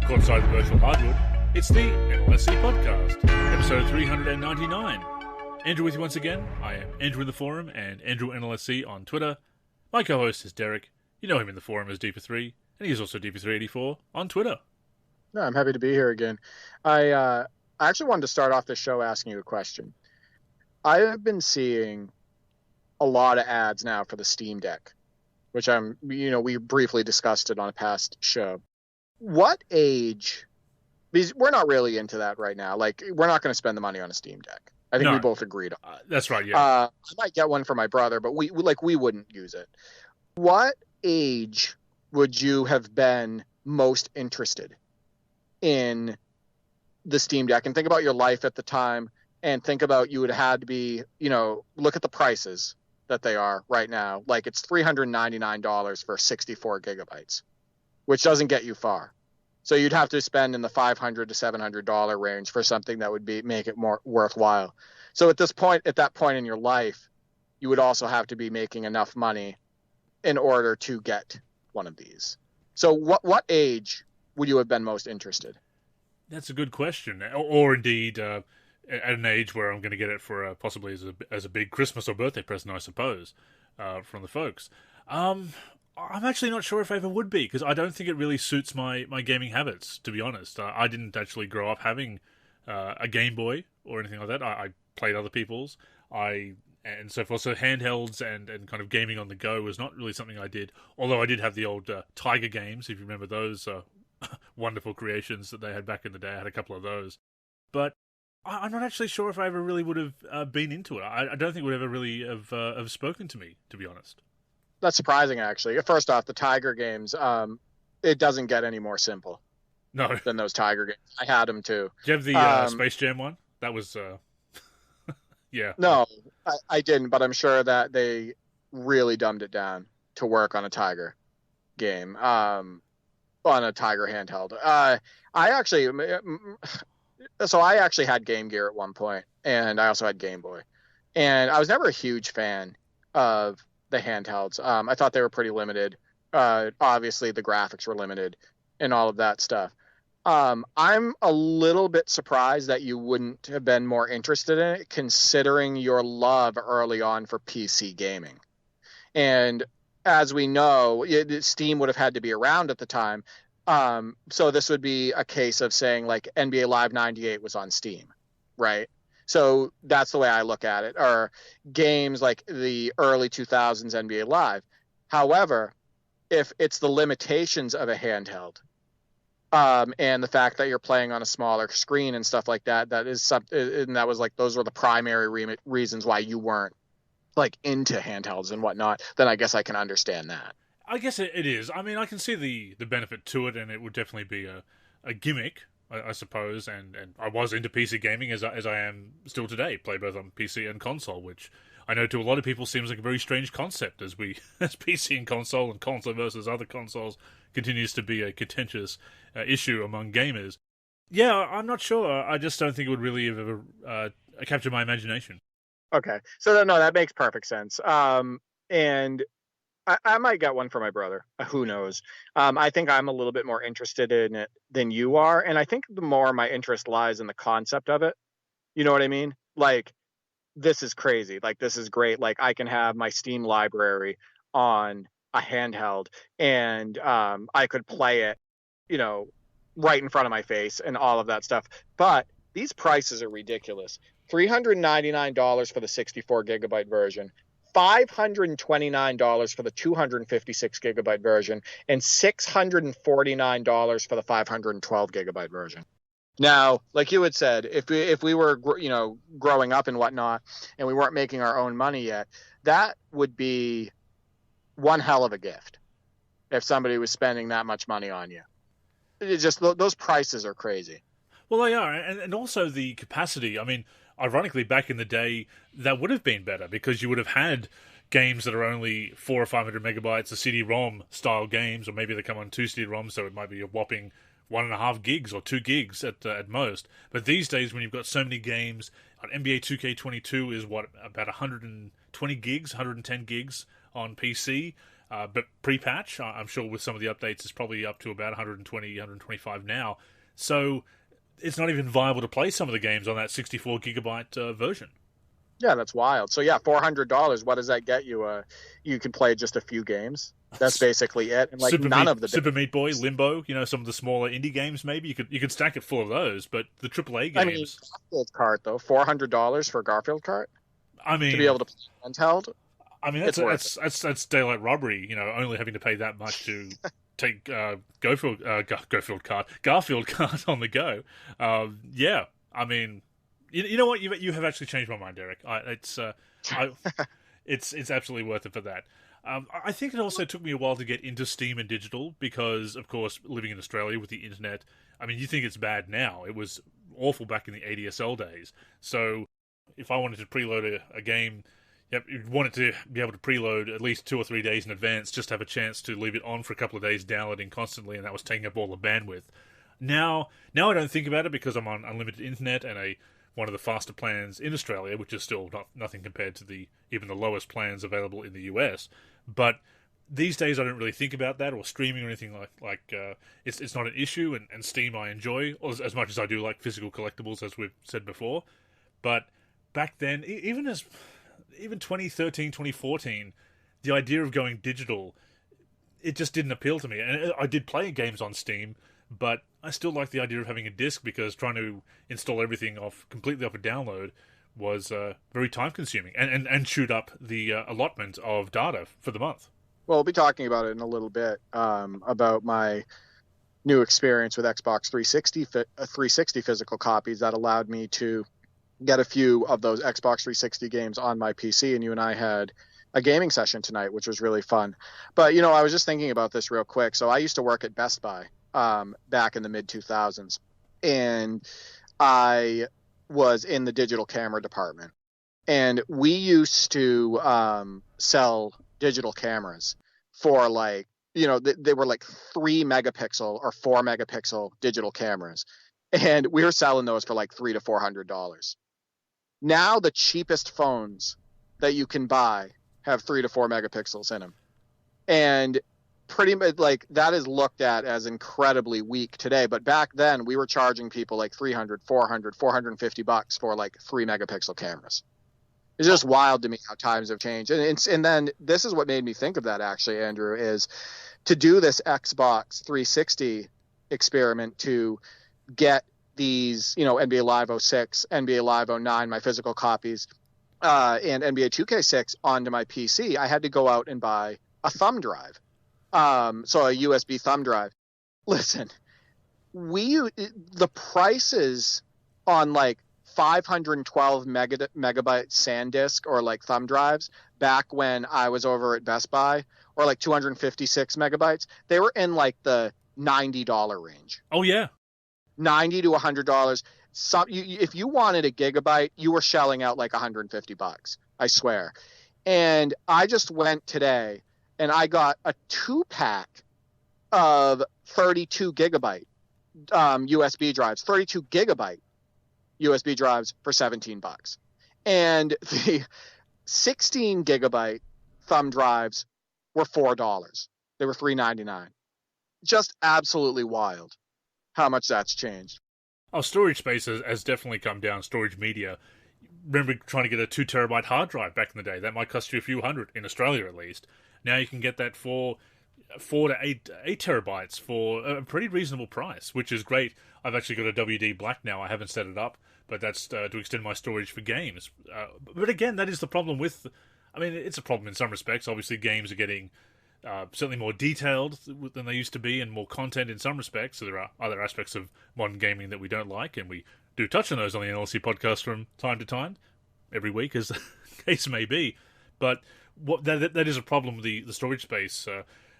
Courtside the Virtual Hardwood, it's the NLSC podcast, episode 399. Andrew with you once again. I am Andrew in the forum and Andrew NLSC on Twitter. My co-host is Derek. You know him in the forum as Deeper3, and he is also Deeper384 on Twitter. No, I'm happy to be here again. I actually wanted to start off the show asking you a question. I have been seeing a lot of ads now for the Steam Deck, which we briefly discussed it on a past show. What age? Because we're not really into that right now. Like, we're not going to spend the money on a Steam Deck. I think we both agreed on. That's right. Yeah. I might get one for my brother, but we wouldn't use it. What age would you have been most interested in the Steam Deck? And think about your life at the time, and think about you would have had to be, look at the prices that they are right now. Like, it's $399 for 64 gigabytes, which doesn't get you far. So you'd have to spend in the $500 to $700 range for something that would make it more worthwhile. So at that point in your life, you would also have to be making enough money in order to get one of these. So what age would you have been most interested? That's a good question. Or indeed, at an age where I'm going to get it for possibly as a big Christmas or birthday present, I suppose, from the folks. I'm actually not sure if I ever would be, because I don't think it really suits my gaming habits, to be honest. I didn't actually grow up having a Game Boy or anything like that. I played other people's. And so forth. So handhelds and kind of gaming on the go was not really something I did. Although I did have the old Tiger games, if you remember those wonderful creations that they had back in the day. I had a couple of those. But I'm not actually sure if I ever really would have been into it. I don't think it would ever really have spoken to me, to be honest. That's surprising, actually. First off, the Tiger games, it doesn't get any more simple than those Tiger games. I had them, too. Did you have the Space Jam one? That was, yeah. No, I didn't, but I'm sure that they really dumbed it down to work on a Tiger game, on a Tiger handheld. I actually had Game Gear at one point, and I also had Game Boy. And I was never a huge fan of the handhelds. I thought they were pretty limited. Obviously, the graphics were limited and all of that stuff. I'm a little bit surprised that you wouldn't have been more interested in it, considering your love early on for PC gaming. And as we know, Steam would have had to be around at the time. So this would be a case of saying, like, NBA Live 98 was on Steam, right? So that's the way I look at it, or games like the early 2000s NBA Live. However, if it's the limitations of a handheld, and the fact that you're playing on a smaller screen and stuff like that, those were the primary reasons why you weren't like into handhelds and whatnot, then I guess I can understand that. I guess it is. I mean, I can see the benefit to it, and it would definitely be a gimmick, I suppose, and I was into PC gaming as I am still today. Play both on PC and console, which I know to a lot of people seems like a very strange concept, as PC and console versus other consoles continues to be a contentious issue among gamers. Yeah, I'm not sure. I just don't think it would really have ever captured my imagination. Okay, so no, that makes perfect sense. And I might get one for my brother. Who knows? I think I'm a little bit more interested in it than you are. And I think the more my interest lies in the concept of it. You know what I mean? Like, this is crazy. Like, this is great. Like, I can have my Steam library on a handheld and I could play it, right in front of my face and all of that stuff. But these prices are ridiculous. $399 for the 64 gigabyte version. $529 for the 256 gigabyte version, and $649 for the 512 gigabyte version. Now, like you had said, if we were growing up and whatnot, and we weren't making our own money yet, that would be one hell of a gift if somebody was spending that much money on you. It's just those prices are crazy. Well, they are, and also the capacity. I mean, ironically, back in the day, that would have been better because you would have had games that are only 400 or 500 megabytes, the CD-ROM style games, or maybe they come on 2 CD-ROMs, so it might be a whopping 1.5 gigs or 2 gigs at most. But these days, when you've got so many games, NBA 2K22 is about 120 gigs, 110 gigs on PC. But pre-patch, I'm sure with some of the updates, it's probably up to about 120, 125 now. So it's not even viable to play some of the games on that 64 gigabyte version. Yeah, that's wild. So yeah, $400. What does that get you? You can play just a few games. That's basically it, and like none of the Super Meat Boy, Limbo, some of the smaller indie games. Maybe you could stack it full of those, but the AAA games. I mean, Garfield cart though, $400 for a Garfield cart. I mean, to be able to play handheld. I mean, that's daylight robbery. Only having to pay that much to take Garfield cart on the go. Yeah, I mean, you know what? You have actually changed my mind, Eric. It's absolutely worth it for that. I think it also took me a while to get into Steam and digital because, of course, living in Australia with the internet, I mean, you think it's bad now. It was awful back in the ADSL days. So if I wanted to preload a game, you wanted to be able to preload at least 2 or 3 days in advance, just to have a chance to leave it on for a couple of days, downloading constantly, and that was taking up all the bandwidth. Now I don't think about it because I'm on unlimited internet and one of the faster plans in Australia, which is still nothing compared to even the lowest plans available in the US. But these days I don't really think about that or streaming or anything like it's not an issue, and Steam I enjoy as much as I do like physical collectibles, as we've said before. But back then, even 2013, 2014, the idea of going digital, it just didn't appeal to me. And I did play games on Steam, but I still like the idea of having a disc because trying to install everything completely off a download was very time consuming and chewed up the allotment of data for the month. Well, we'll be talking about it in a little bit, about my new experience with Xbox 360 physical copies that allowed me to get a few of those Xbox 360 games on my PC, and you and I had a gaming session tonight, which was really fun. But, I was just thinking about this real quick. So I used to work at Best Buy back in the mid-2000s, and I was in the digital camera department. And we used to sell digital cameras for they were like 3 megapixel or 4 megapixel digital cameras. And we were selling those for like $300 to $400. Now the cheapest phones that you can buy have 3 to 4 megapixels in them. And pretty much that is looked at as incredibly weak today. But back then we were charging people like $300, $400, $450 for like 3 megapixel cameras. It's just wild to me how times have changed. And then this is what made me think of that, actually, Andrew, is to do this Xbox 360 experiment to get these, NBA Live 06, NBA Live 09, my physical copies, and NBA 2K6 onto my PC. I had to go out and buy a thumb drive. So a USB thumb drive. Listen, the prices on like 512 megabyte SanDisk or like thumb drives back when I was over at Best Buy, or like 256 megabytes, they were in like the $90 range. Oh yeah. $90 to $100. If you wanted a gigabyte, you were shelling out like $150, I swear. And I just went today and I got a 2-pack of 32 gigabyte USB drives, 32 gigabyte USB drives for $17. And the 16 gigabyte thumb drives were $4. They were $3.99. Just absolutely wild how much that's changed. Oh, storage space has definitely come down. Storage media. Remember trying to get a 2 terabyte hard drive back in the day? That might cost you a few hundred, in Australia at least. Now you can get that for 4 to 8 terabytes for a pretty reasonable price, which is great. I've actually got a WD Black now. I haven't set it up, but that's to extend my storage for games. But again, that is the problem with... I mean, it's a problem in some respects. Obviously, games are getting certainly more detailed than they used to be, and more content in some respects. So there are other aspects of modern gaming that we don't like, and we do touch on those on the NLSC podcast from time to time, every week, as the case may be. But that is a problem with the storage space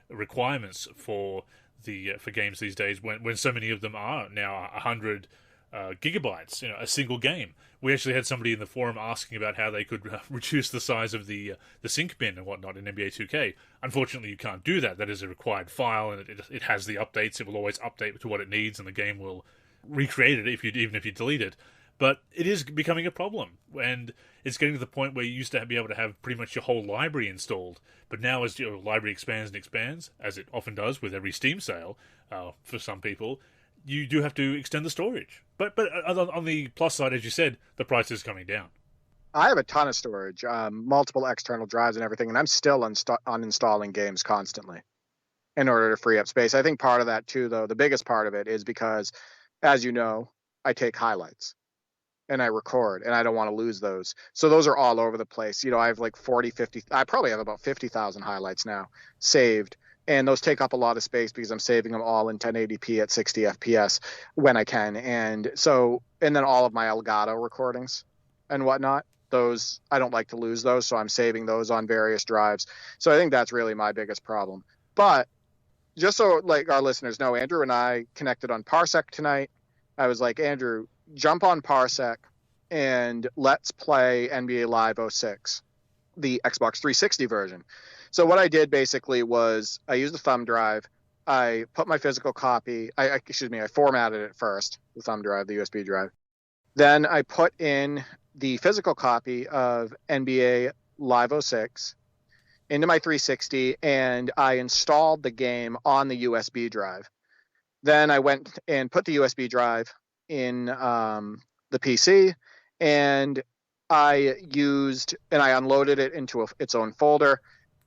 requirements for games these days, when so many of them are now 100 gigabytes, a single game. We actually had somebody in the forum asking about how they could reduce the size of the sync bin and whatnot in NBA 2K. Unfortunately, you can't do that. That is a required file, and it has the updates. It will always update to what it needs, and the game will recreate it even if you delete it. But it is becoming a problem, and it's getting to the point where you used to be able to have pretty much your whole library installed. But now, as your library expands and expands, as it often does with every Steam sale, for some people, you do have to extend the storage. But on the plus side, as you said, the price is coming down. I have a ton of storage, multiple external drives and everything, and I'm still uninstalling games constantly in order to free up space. I think part of that too, though, the biggest part of it is because, as you know, I take highlights and I record, and I don't want to lose those. So those are all over the place. I have like 40, 50, I probably have about 50,000 highlights now saved. And those take up a lot of space because I'm saving them all in 1080p at 60 FPS when I can. And then all of my Elgato recordings and whatnot, those, I don't like to lose those. So I'm saving those on various drives. So I think that's really my biggest problem. But just so like our listeners know, Andrew and I connected on Parsec tonight. I was like, Andrew, jump on Parsec and let's play NBA Live 06, the Xbox 360 version. So what I did basically was I used the thumb drive. I put my physical copy. I formatted it first, the thumb drive, the USB drive. Then I put in the physical copy of NBA Live 06 into my 360, and I installed the game on the USB drive. Then I went and put the USB drive in the PC, and I unloaded it into its own folder,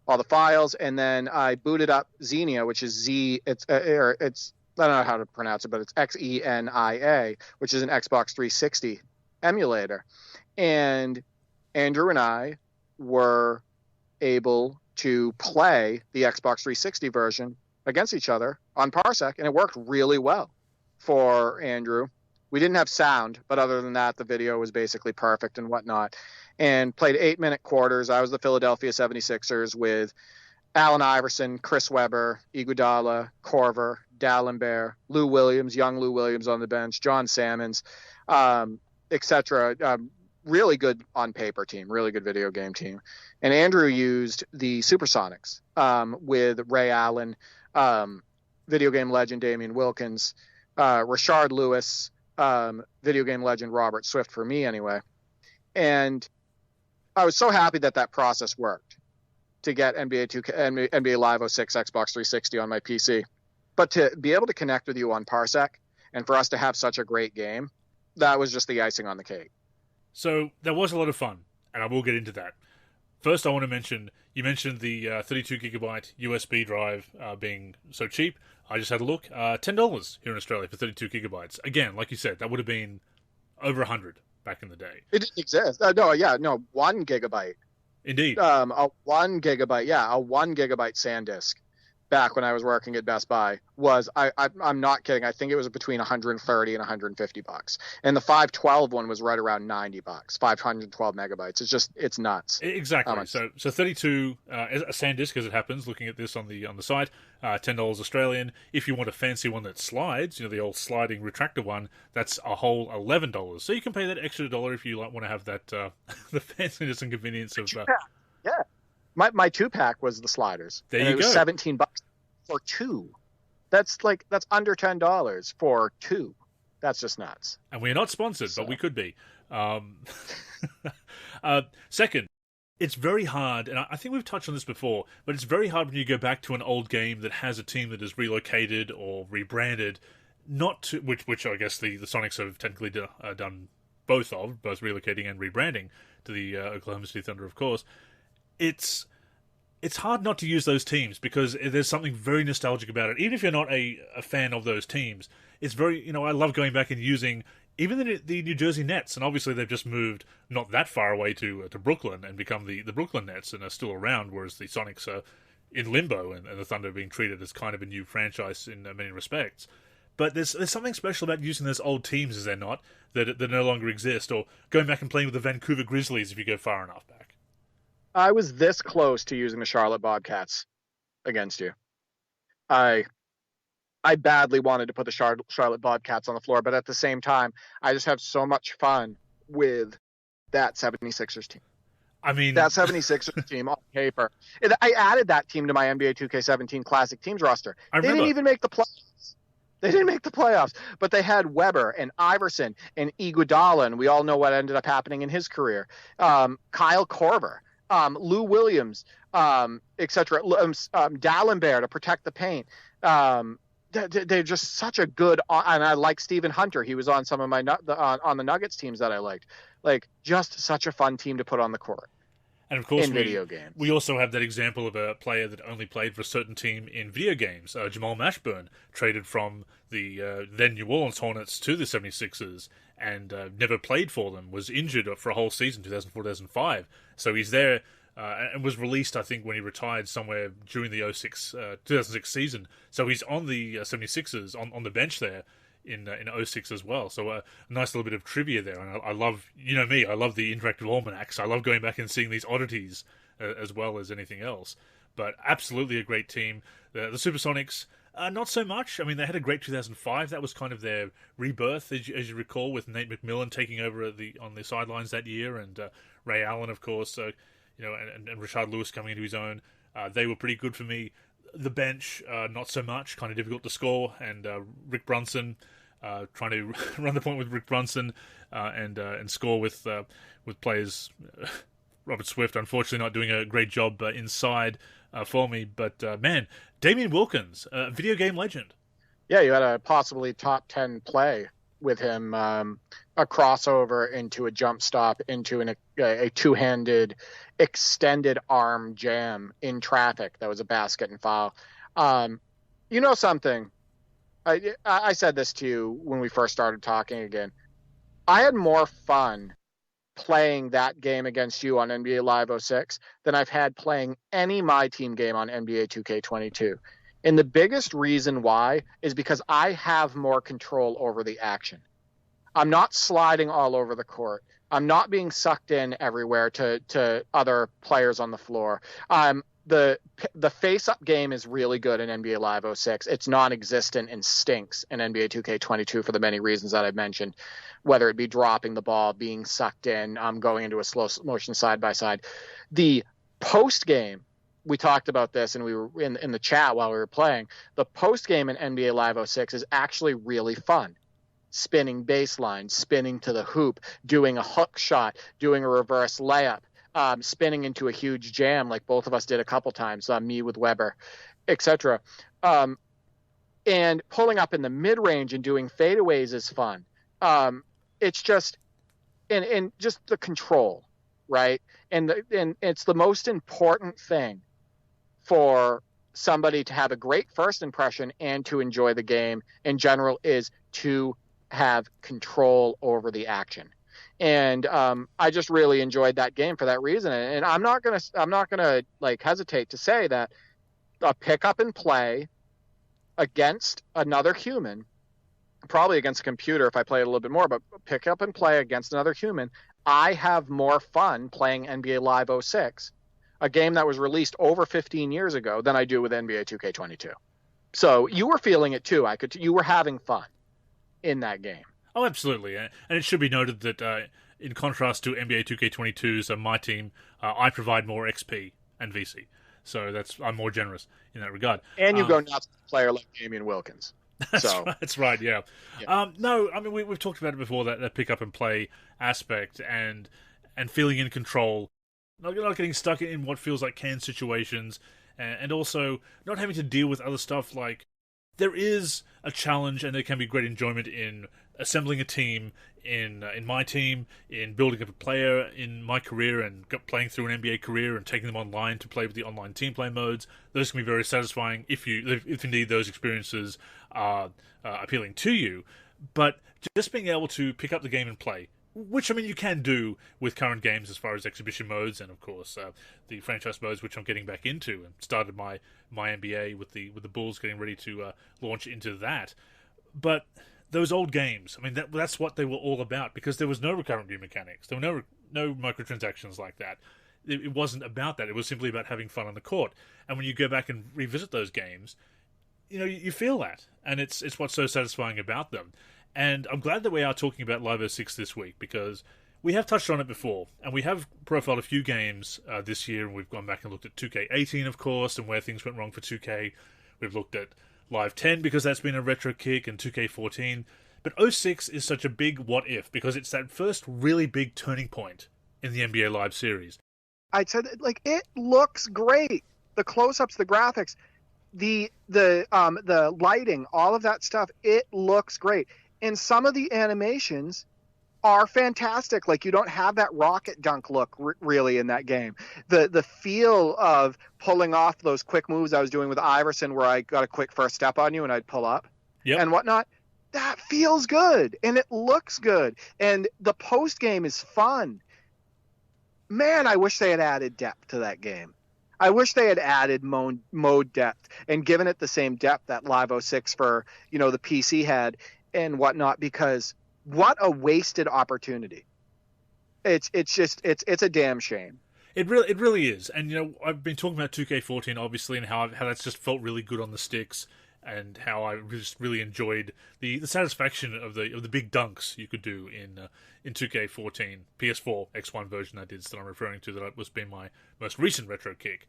all the files, and then I booted up Xenia, which is it's I don't know how to pronounce it, but it's Xenia, which is an Xbox 360 emulator. And Andrew and I were able to play the Xbox 360 version against each other on Parsec, and it worked really well for Andrew. We didn't have sound, but other than that, the video was basically perfect and whatnot. And played 8-minute quarters. I was the Philadelphia 76ers with Allen Iverson, Chris Webber, Iguodala, Korver, Dallenberg, Lou Williams, young Lou Williams on the bench, John Salmons, etc. Really good on paper team, really good video game team. And Andrew used the Supersonics with Ray Allen, video game legend Damian Wilkins, Rashard Lewis, video game legend Robert Swift, for me anyway. And I was so happy that process worked to get NBA Live 06 Xbox 360 on my PC. But to be able to connect with you on Parsec and for us to have such a great game, that was just the icing on the cake. So that was a lot of fun, and I will get into that. First, I want to mention, you mentioned the 32 gigabyte USB drive being so cheap. I just had a look. $10 here in Australia for 32 gigabytes. Again, like you said, that would have been over 100 back in the day. It didn't exist. 1 gigabyte. Indeed. A 1 gigabyte SanDisk back when I was working at Best Buy was, I'm not kidding, I think it was between 130 and 150 bucks. And the 512 one was right around 90 bucks, 512 megabytes. It's nuts. Exactly. So 32, a SanDisk as it happens, looking at this on the site, $10 Australian. If you want a fancy one that slides, the old sliding retractor one, that's a whole $11. So you can pay that extra dollar if you want to have that, the fanciness and convenience of... Yeah. My 2-pack was the sliders. There you go. It was $17 for 2. That's under $10 for 2. That's just nuts. And we're not sponsored, but we could be. Second, it's very hard, and I think we've touched on this before, but it's very hard when you go back to an old game that has a team that is relocated or rebranded, which I guess the Sonics have technically done both relocating and rebranding to the Oklahoma City Thunder, of course. It's hard not to use those teams because there's something very nostalgic about it. Even if you're not a fan of those teams, it's very, I love going back and using even the New Jersey Nets, and obviously they've just moved not that far away to Brooklyn and become the Brooklyn Nets and are still around, whereas the Sonics are in limbo and the Thunder are being treated as kind of a new franchise in many respects. But there's something special about using those old teams, is there not, that no longer exist, or going back and playing with the Vancouver Grizzlies if you go far enough back. I was this close to using the Charlotte Bobcats against you. I badly wanted to put the Charlotte Bobcats on the floor, but at the same time, I just have so much fun with that 76ers team. I mean... That 76ers team on paper. I added that team to my NBA 2K17 Classic Teams roster. They didn't even make the playoffs. They didn't make the playoffs, but they had Weber and Iverson and Iguodala, and we all know what ended up happening in his career. Kyle Korver, Lou Williams, etc. D'Alembert to protect the paint. They're just such a good, and I like Stephen Hunter. He was on some of my on the Nuggets teams that I liked. Like, just such a fun team to put on the court. And of course, video games. We also have that example of a player that only played for a certain team in video games. Jamal Mashburn traded from the then New Orleans Hornets to the 76ers and never played for them, was injured for a whole season, 2004-2005. So he's there and was released, I think, when he retired somewhere during the 2006 season. So he's on the 76ers, on the bench there in 06 as well. So a nice little bit of trivia there. And I love, you know me, I love the interactive almanacs. I love going back and seeing these oddities as well as anything else. But absolutely a great team. The Supersonics, not so much. I mean, they had a great 2005. That was kind of their rebirth, as you recall, with Nate McMillan taking over on the sidelines that year, and Ray Allen, of course, and Rashard Lewis coming into his own. They were pretty good for me. The bench, not so much, kind of difficult to score, and Rick Brunson, trying to run the point with Rick Brunson and score with players. Robert Swift, unfortunately, not doing a great job inside for me, but man, Damian Wilkins, video game legend. Yeah, you had a possibly top 10 play with him, a crossover into a jump stop into a two-handed extended arm jam in traffic. That was a basket and foul. You know something? I said this to you when we first started talking again. I had more fun playing that game against you on NBA Live 06 than I've had playing any My Team game on NBA 2K22. And the biggest reason why is because I have more control over the action. I'm not sliding all over the court. I'm not being sucked in everywhere to other players on the floor. The face-up game is really good in NBA Live 06. It's non-existent and stinks in NBA 2K22 for the many reasons that I've mentioned, whether it be dropping the ball, being sucked in, going into a slow motion side-by-side. The post-game, we talked about this, and we were in the chat while we were playing. The post-game in NBA Live 06 is actually really fun. Spinning baseline, spinning to the hoop, doing a hook shot, doing a reverse layup, spinning into a huge jam like both of us did a couple times, me with Weber, etc. And pulling up in the mid-range and doing fadeaways is fun. It's just and just the control, right? And it's the most important thing for somebody to have a great first impression and to enjoy the game in general is to have control over the action. And I just really enjoyed that game for that reason. And I'm not gonna like hesitate to say that a pick up and play against another human, probably against a computer if I played a little bit more, but pick up and play against another human, I have more fun playing NBA Live 06, a game that was released over 15 years ago, than I do with NBA 2K22. So you were feeling it too. You were having fun in that game. Oh, absolutely. And it should be noted that in contrast to NBA 2K22's My Team, I provide more XP and VC. So I'm more generous in that regard. And you go nuts with a player like Damian Wilkins. That's right, yeah. No, I mean, we've talked about it before, that pick up and play aspect and feeling in control, not getting stuck in what feels like canned situations, and also not having to deal with other stuff. Like, there is a challenge and there can be great enjoyment in assembling a team in My Team, in building up a player in my career and playing through an NBA career and taking them online to play with the online team play modes. Those can be very satisfying if indeed those experiences are appealing to you. But just being able to pick up the game and play, which, I mean, you can do with current games as far as exhibition modes and, of course, the franchise modes, which I'm getting back into, and started my NBA with the Bulls getting ready to launch into that. But those old games, I mean, that's what they were all about, because there was no recurrent view mechanics. There were no microtransactions like that. It wasn't about that. It was simply about having fun on the court. And when you go back and revisit those games, you feel that. And it's what's so satisfying about them. And I'm glad that we are talking about Live 06 this week, because we have touched on it before, and we have profiled a few games this year, and we've gone back and looked at 2K18, of course, and where things went wrong for 2K. We've looked at Live 10 because that's been a retro kick, and 2K14. But '06 is such a big what if because it's that first really big turning point in the NBA Live series. I'd say that, like, it looks great. The close-ups, the graphics, the lighting, all of that stuff, it looks great. And some of the animations are fantastic. Like, you don't have that rocket dunk look really in that game. The feel of pulling off those quick moves I was doing with Iverson where I got a quick first step on you and I'd pull up and whatnot, that feels good and it looks good. And the post game is fun. Man, I wish they had added depth to that game. I wish they had added mode depth and given it the same depth that Live 06 for, the PC had and whatnot, because what a wasted opportunity. It's a damn shame. It really is. And, I've been talking about 2K14, obviously, and how that's just felt really good on the sticks, and how I just really enjoyed the satisfaction of the big dunks you could do in 2K14, PS4 X1 version that I'm referring to, that was been my most recent retro kick.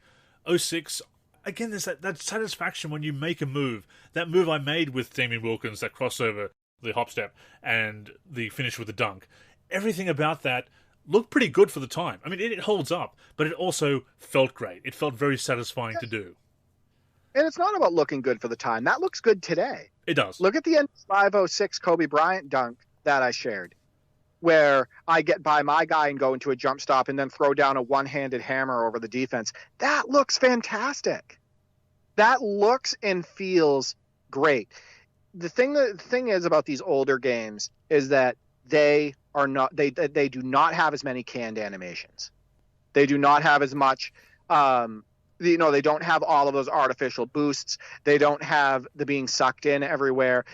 '06, again, there's that satisfaction when you make a move. That move I made with Damian Wilkins, that crossover, the hop step, and the finish with the dunk. Everything about that looked pretty good for the time. I mean, it holds up, but it also felt great. It felt very satisfying to do. And it's not about looking good for the time. That looks good today. It does. Look at the end of 06 Kobe Bryant dunk that I shared, where I get by my guy and go into a jump stop and then throw down a one-handed hammer over the defense. That looks fantastic. That looks and feels great. The thing is about these older games is that they do not have as many canned animations. They do not have as much they don't have all of those artificial boosts. They don't have the being sucked in everywhere.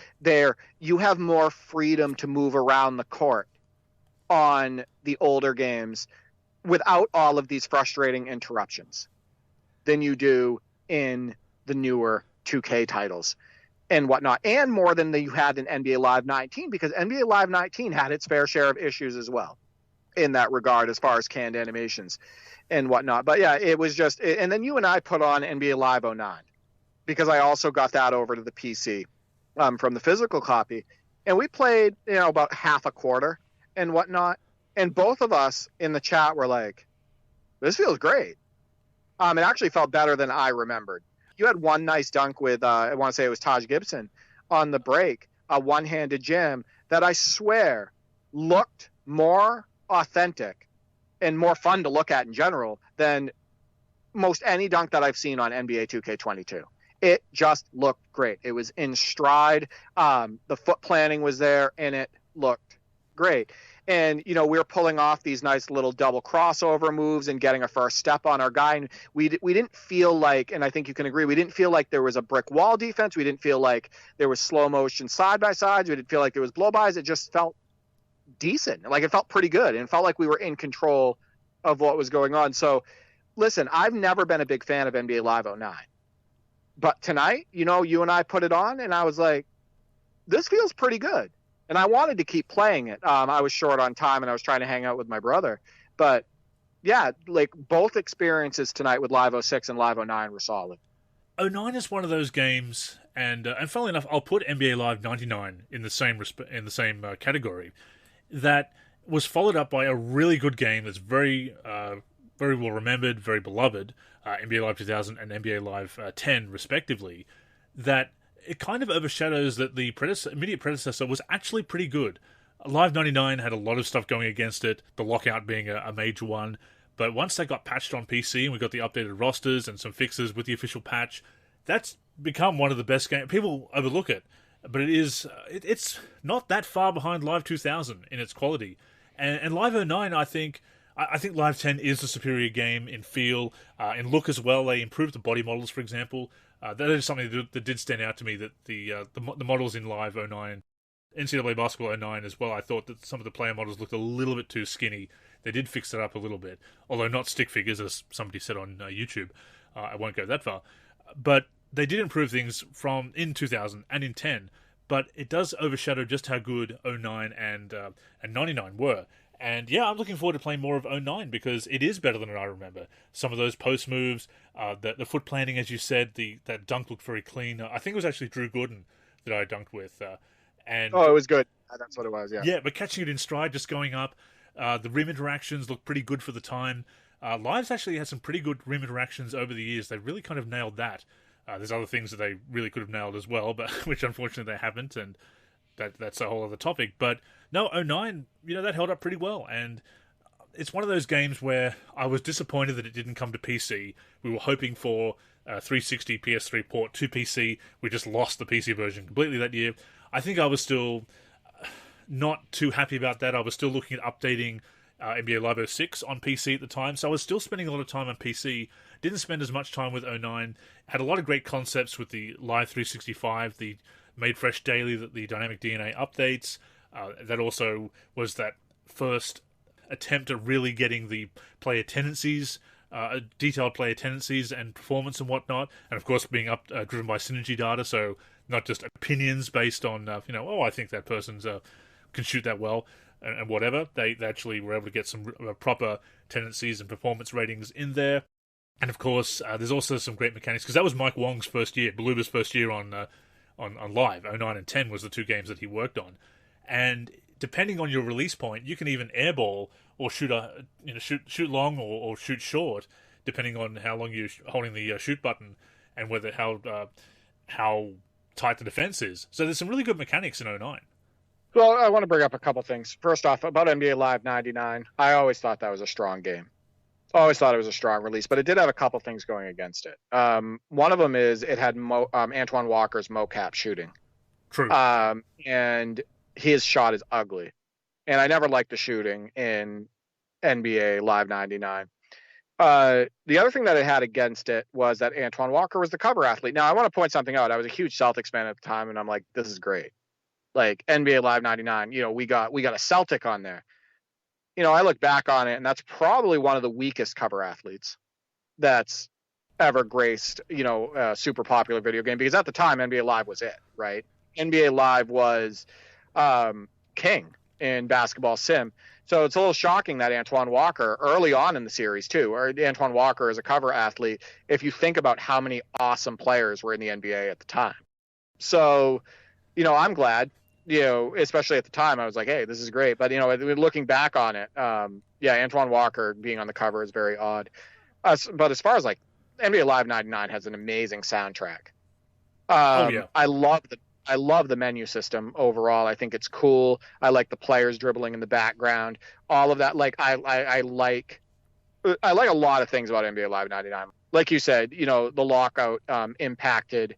You have more freedom to move around the court on the older games without all of these frustrating interruptions than you do in the newer 2K titles and whatnot, and more than you had in NBA Live 19, because NBA Live 19 had its fair share of issues as well in that regard as far as canned animations and whatnot. But yeah, it was just, and then you and I put on NBA Live 09 because I also got that over to the PC from the physical copy, and we played about half a quarter and whatnot, and both of us in the chat were like, this feels great. It actually felt better than I remembered. You had one nice dunk with I want to say it was Taj Gibson on the break, a one-handed jam that I swear looked more authentic and more fun to look at in general than most any dunk that I've seen on NBA 2K22. It just looked great. It was in stride. The foot planning was there, and it looked great. And, we were pulling off these nice little double crossover moves and getting a first step on our guy. And we didn't feel like, and I think you can agree, we didn't feel like there was a brick wall defense. We didn't feel like there was slow motion side-by-sides. We didn't feel like there was blow-bys. It just felt decent. Like, it felt pretty good. And it felt like we were in control of what was going on. So, listen, I've never been a big fan of NBA Live 09. But tonight, you and I put it on, and I was like, this feels pretty good. And I wanted to keep playing it. I was short on time, and I was trying to hang out with my brother. But, yeah, like, both experiences tonight with Live 06 and Live 09 were solid. 09 is one of those games, and funnily enough, I'll put NBA Live 99 in the same category, that was followed up by a really good game that's very very well remembered, very beloved, NBA Live 2000 and NBA Live 10, respectively, that it kind of overshadows that the immediate predecessor was actually pretty good. Live 99 had a lot of stuff going against it, the lockout being a major one, but once they got patched on PC and we got the updated rosters and some fixes with the official patch, that's become one of the best games. People overlook it, but it's not that far behind Live 2000 in its quality. And Live 09, I think Live 10 is the superior game in feel, in look as well. They improved the body models, for example. That is something that did stand out to me, that the models in Live 09, NCAA Basketball 09 as well, I thought that some of the player models looked a little bit too skinny. They did fix it up a little bit, although not stick figures, as somebody said on YouTube. I won't go that far. But they did improve things from in 2000 and in 10, but it does overshadow just how good 09 and 99 were. And yeah, I'm looking forward to playing more of '09 because it is better than I remember. Some of those post moves, the foot planting, as you said, that dunk looked very clean. I think it was actually Drew Gooden that I dunked with. And Oh, it was good. That's what it was. Yeah. yeah, but catching it in stride, just going up. The rim interactions look pretty good for the time. Live's actually had some pretty good rim interactions over the years. They really kind of nailed that. There's other things that they really could have nailed as well, but which unfortunately they haven't, and that's a whole other topic. But no, '09, that held up pretty well, and it's one of those games where I was disappointed that it didn't come to PC. We were hoping for 360 PS3 port to PC. We just lost the PC version completely that year. I think I was still not too happy about that. I was still looking at updating NBA Live 06 on PC at the time, so I was still spending a lot of time on PC. Didn't spend as much time with '09. Had a lot of great concepts with the Live 365, the Made Fresh Daily, the Dynamic DNA updates. That also was that first attempt at really getting the player tendencies, detailed player tendencies and performance and whatnot, and of course being driven by synergy data, so not just opinions based on I think that person's can shoot that well and whatever. They actually were able to get some proper tendencies and performance ratings in there. And of course, there's also some great mechanics, because that was Mike Wong's first year, Beluba's first year on Live. '09 and '10 was the two games that he worked on, and depending on your release point, you can even airball or shoot shoot long or shoot short, depending on how long you're holding the shoot button and whether how tight the defense is. So there's some really good mechanics in '09. Well, I want to bring up a couple things. First off, about NBA Live 99, I always thought that was a strong game. Always thought it was a strong release, but it did have a couple things going against it. One of them is it had Antoine Walker's mocap shooting. True. And his shot is ugly. And I never liked the shooting in NBA Live 99. The other thing that it had against it was that Antoine Walker was the cover athlete. Now, I want to point something out. I was a huge Celtics fan at the time, and I'm like, this is great. Like, NBA Live 99, we got a Celtic on there. I look back on it, and that's probably one of the weakest cover athletes that's ever graced, a super popular video game, because at the time NBA Live was it, right? NBA Live was king in basketball sim. So it's a little shocking that Antoine Walker, early on in the series too, or Antoine Walker as a cover athlete, if you think about how many awesome players were in the NBA at the time. So, I'm glad, especially at the time, I was like, hey, this is great. But, looking back on it, Antoine Walker being on the cover is very odd. But as far as like NBA Live 99 has an amazing soundtrack. I love the menu system overall. I think it's cool. I like the players dribbling in the background. All of that. Like I like a lot of things about NBA Live 99. Like you said, the lockout impacted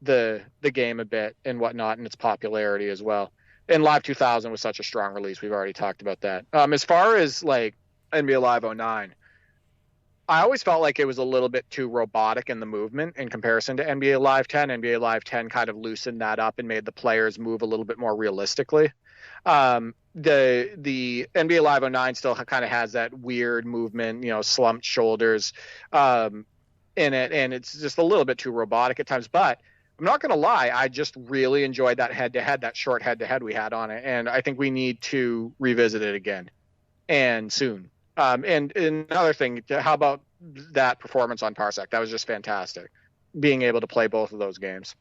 the game a bit and whatnot, and its popularity as well. And Live 2000 was such a strong release. We've already talked about that. As far as like NBA Live 09, I always felt like it was a little bit too robotic in the movement in comparison to NBA Live 10. NBA Live 10 kind of loosened that up and made the players move a little bit more realistically. The NBA Live 09 still kind of has that weird movement, slumped shoulders in it, and it's just a little bit too robotic at times. But I'm not going to lie, I just really enjoyed that head-to-head, that short head-to-head we had on it, and I think we need to revisit it again, and soon. And another thing, how about that performance on Parsec? That was just fantastic, being able to play both of those games.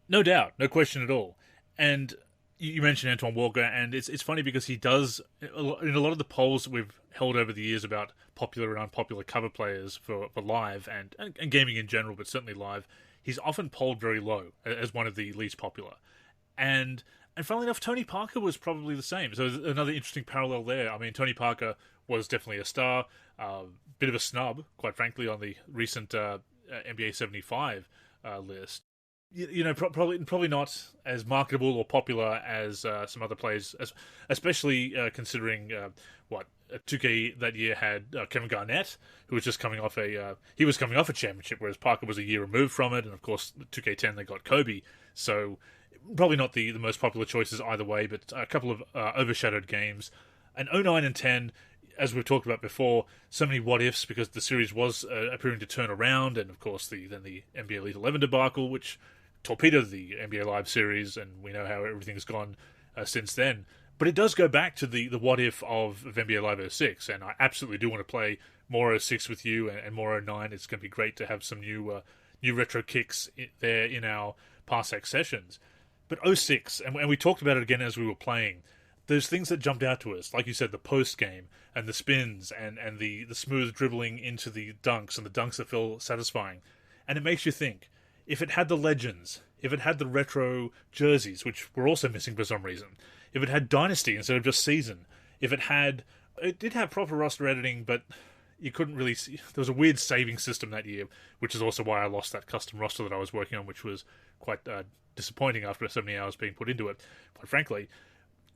No doubt, no question at all. And you mentioned Antoine Walker, and it's funny because he does, in a lot of the polls we've held over the years about popular and unpopular cover players for Live and gaming in general, but certainly Live, he's often polled very low as one of the least popular. And funnily enough, Tony Parker was probably the same. So there's another interesting parallel there. I mean, Tony Parker was definitely a star, bit of a snub, quite frankly, on the recent NBA 75 list. Probably not as marketable or popular as some other players, especially considering 2K that year had Kevin Garnett, who was just coming off a championship, whereas Parker was a year removed from it, and of course 2K10 they got Kobe, so probably not the most popular choices either way, but a couple of overshadowed games. And 09 and 10, as we've talked about before, so many what ifs because the series was appearing to turn around, and of course the NBA Elite 11 debacle, which torpedoed the NBA Live series, and we know how everything's gone since then. But it does go back to the what if of NBA Live 06, and I absolutely do want to play more 06 with you and more 09. It's going to be great to have some new retro kicks there in our Parsec sessions. But 06, and we talked about it again as we were playing, those things that jumped out to us, like you said, the post game and the spins and the smooth dribbling into the dunks and the dunks that feel satisfying. And it makes you think, if it had the legends, if it had the retro jerseys, which we're also missing for some reason, if it had Dynasty instead of just Season, if it did have proper roster editing, but you couldn't really see, there was a weird saving system that year, which is also why I lost that custom roster that I was working on, which was quite disappointing after 70 hours being put into it, quite frankly.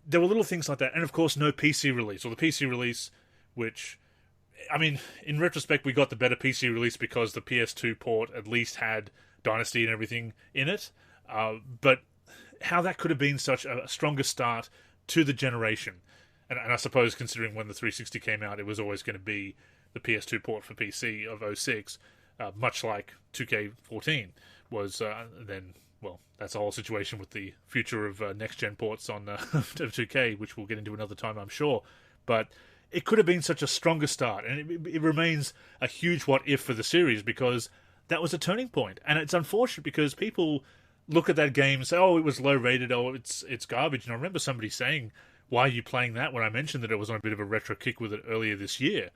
There were little things like that, and of course no PC release, or the PC release, which, I mean, in retrospect we got the better PC release because the PS2 port at least had Dynasty and everything in it, but how that could have been such a stronger start to the generation, and I suppose considering when the 360 came out, it was always going to be the PS2 port for PC of 06, much like 2K14 was then. Well, that's a whole situation with the future of next-gen ports on 2K, which we'll get into another time, I'm sure. But it could have been such a stronger start, and it remains a huge what-if for the series, because that was a turning point. And it's unfortunate because people look at that game and say, oh, it was low-rated, oh, it's garbage. And I remember somebody saying, why are you playing that, when I mentioned that it was on a bit of a retro kick with it earlier this year.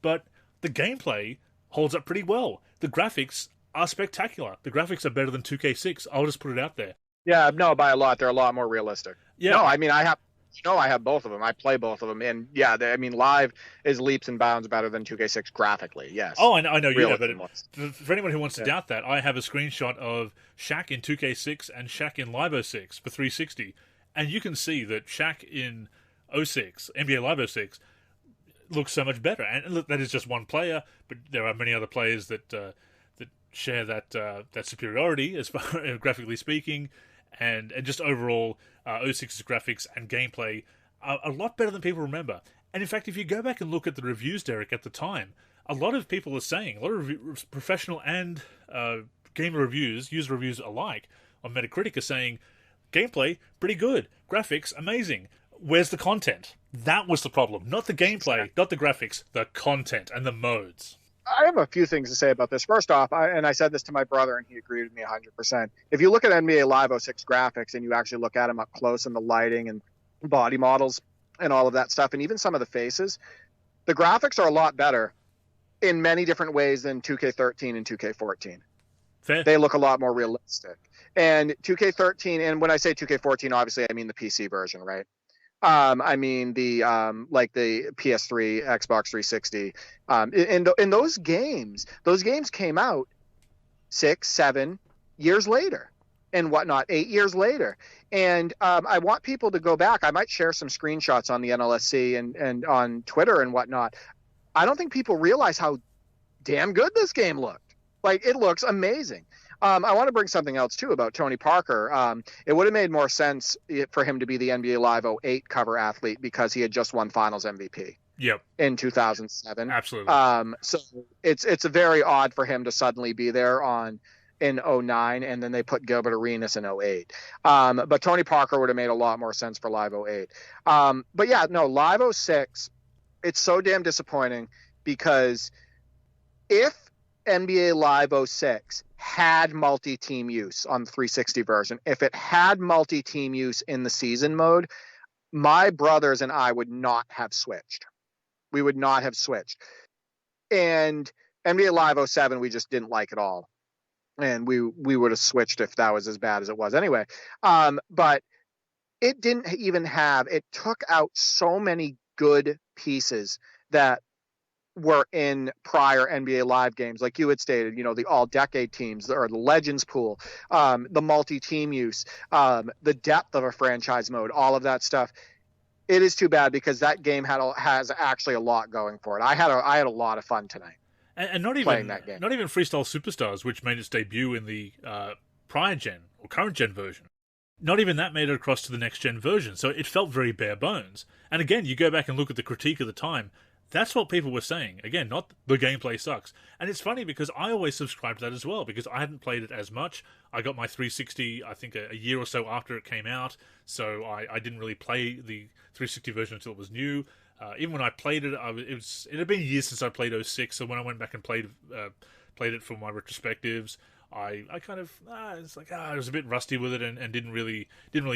But the gameplay holds up pretty well. The graphics are spectacular. The graphics are better than 2K6. I'll just put it out there. Yeah, no, by a lot. They're a lot more realistic. Yeah. No, I mean, I have both of them. I play both of them, and yeah, Live is leaps and bounds better than 2K6 graphically. Yes. Oh, I know you know, but for anyone who wants to doubt that, I have a screenshot of Shaq in 2K6 and Shaq in Live 06 for 360, and you can see that Shaq in 06, NBA Live 06, looks so much better. And look, that is just one player, but there are many other players that share that superiority as far graphically speaking, and just overall 06's graphics and gameplay are a lot better than people remember. And in fact, if you go back and look at the reviews, Derek, at the time, a lot of people are saying, a lot of professional and gamer reviews, user reviews alike on Metacritic are saying, gameplay pretty good, graphics amazing. Where's the content? That was the problem. Not the gameplay, not the graphics, the content and the modes. I have a few things to say about this. First off, I said this to my brother, and he agreed with me 100%. If you look at NBA Live 06 graphics and you actually look at them up close and the lighting and body models and all of that stuff, and even some of the faces, the graphics are a lot better in many different ways than 2K13 and 2K14. Fair. They look a lot more realistic. And 2K13, and when I say 2K14, obviously I mean the PC version, right? I mean the like the PS3, Xbox 360. In those games came out 6, 7 years later and whatnot, 8 years later. And I want people to go back. I might share some screenshots on the NLSC and on Twitter and whatnot. I don't think people realize how damn good this game looked. Like, it looks amazing. I want to bring something else, too, about Tony Parker. It would have made more sense for him to be the NBA Live 08 cover athlete because he had just won Finals MVP. Yep. In 2007. Absolutely. So it's very odd for him to suddenly be there in 09, and then they put Gilbert Arenas in 08. But Tony Parker would have made a lot more sense for Live 08. But yeah, no, Live 06, it's so damn disappointing because if NBA Live 06 had multi-team use on the 360 version, if it had multi-team use in the season mode, my brothers and I would not have switched. We would not have switched. And NBA Live 07, we just didn't like at all. And we would have switched if that was as bad as it was anyway. But it didn't even have, it took out so many good pieces that were in prior NBA Live games, like you had stated, the all-decade teams or the Legends pool, the multi-team use, the depth of a franchise mode, all of that stuff. It is too bad because that game has actually a lot going for it. I had a lot of fun tonight. And not even that game. Not even Freestyle Superstars, which made its debut in the prior gen or current gen version. Not even that made it across to the next gen version. So it felt very bare bones. And again, you go back and look at the critique of the time. That's what people were saying. Again, not the gameplay sucks. And it's funny because I always subscribed to that as well because I hadn't played it as much. I got my 360, I think, a year or so after it came out, so I didn't really play the 360 version until it was new. Even when I played it, it had been years since I played 06, so when I went back and played it for my retrospectives, I kind of it's like I was a bit rusty with it and didn't really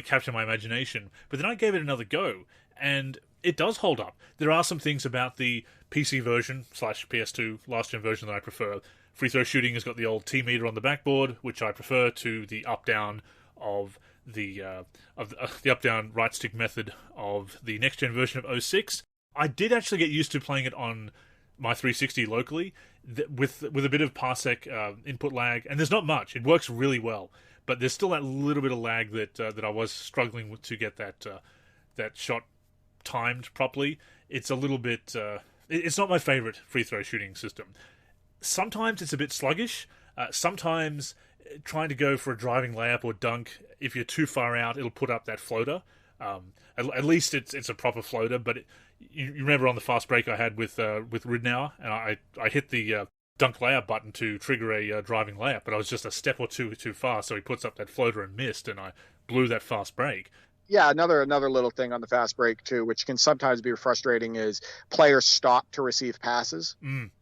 capture my imagination. But then I gave it another go, and it does hold up. There are some things about the PC version / PS2 last gen version that I prefer. Free throw shooting has got the old T meter on the backboard, which I prefer to the up down of the up down right stick method of the next gen version of 06. I did actually get used to playing it on my 360 locally with a bit of Parsec input lag, and there's not much. It works really well, but there's still that little bit of lag that I was struggling with to get that shot timed properly. It's a little bit. It's not my favorite free throw shooting system. Sometimes it's a bit sluggish. Sometimes trying to go for a driving layup or dunk, if you're too far out, it'll put up that floater. At least it's a proper floater, but you remember on the fast break I had with Ridnour, and I hit the dunk layup button to trigger a driving layup, but I was just a step or two too far, so he puts up that floater and missed, and I blew that fast break. Yeah, another little thing on the fast break too, which can sometimes be frustrating, is players stop to receive passes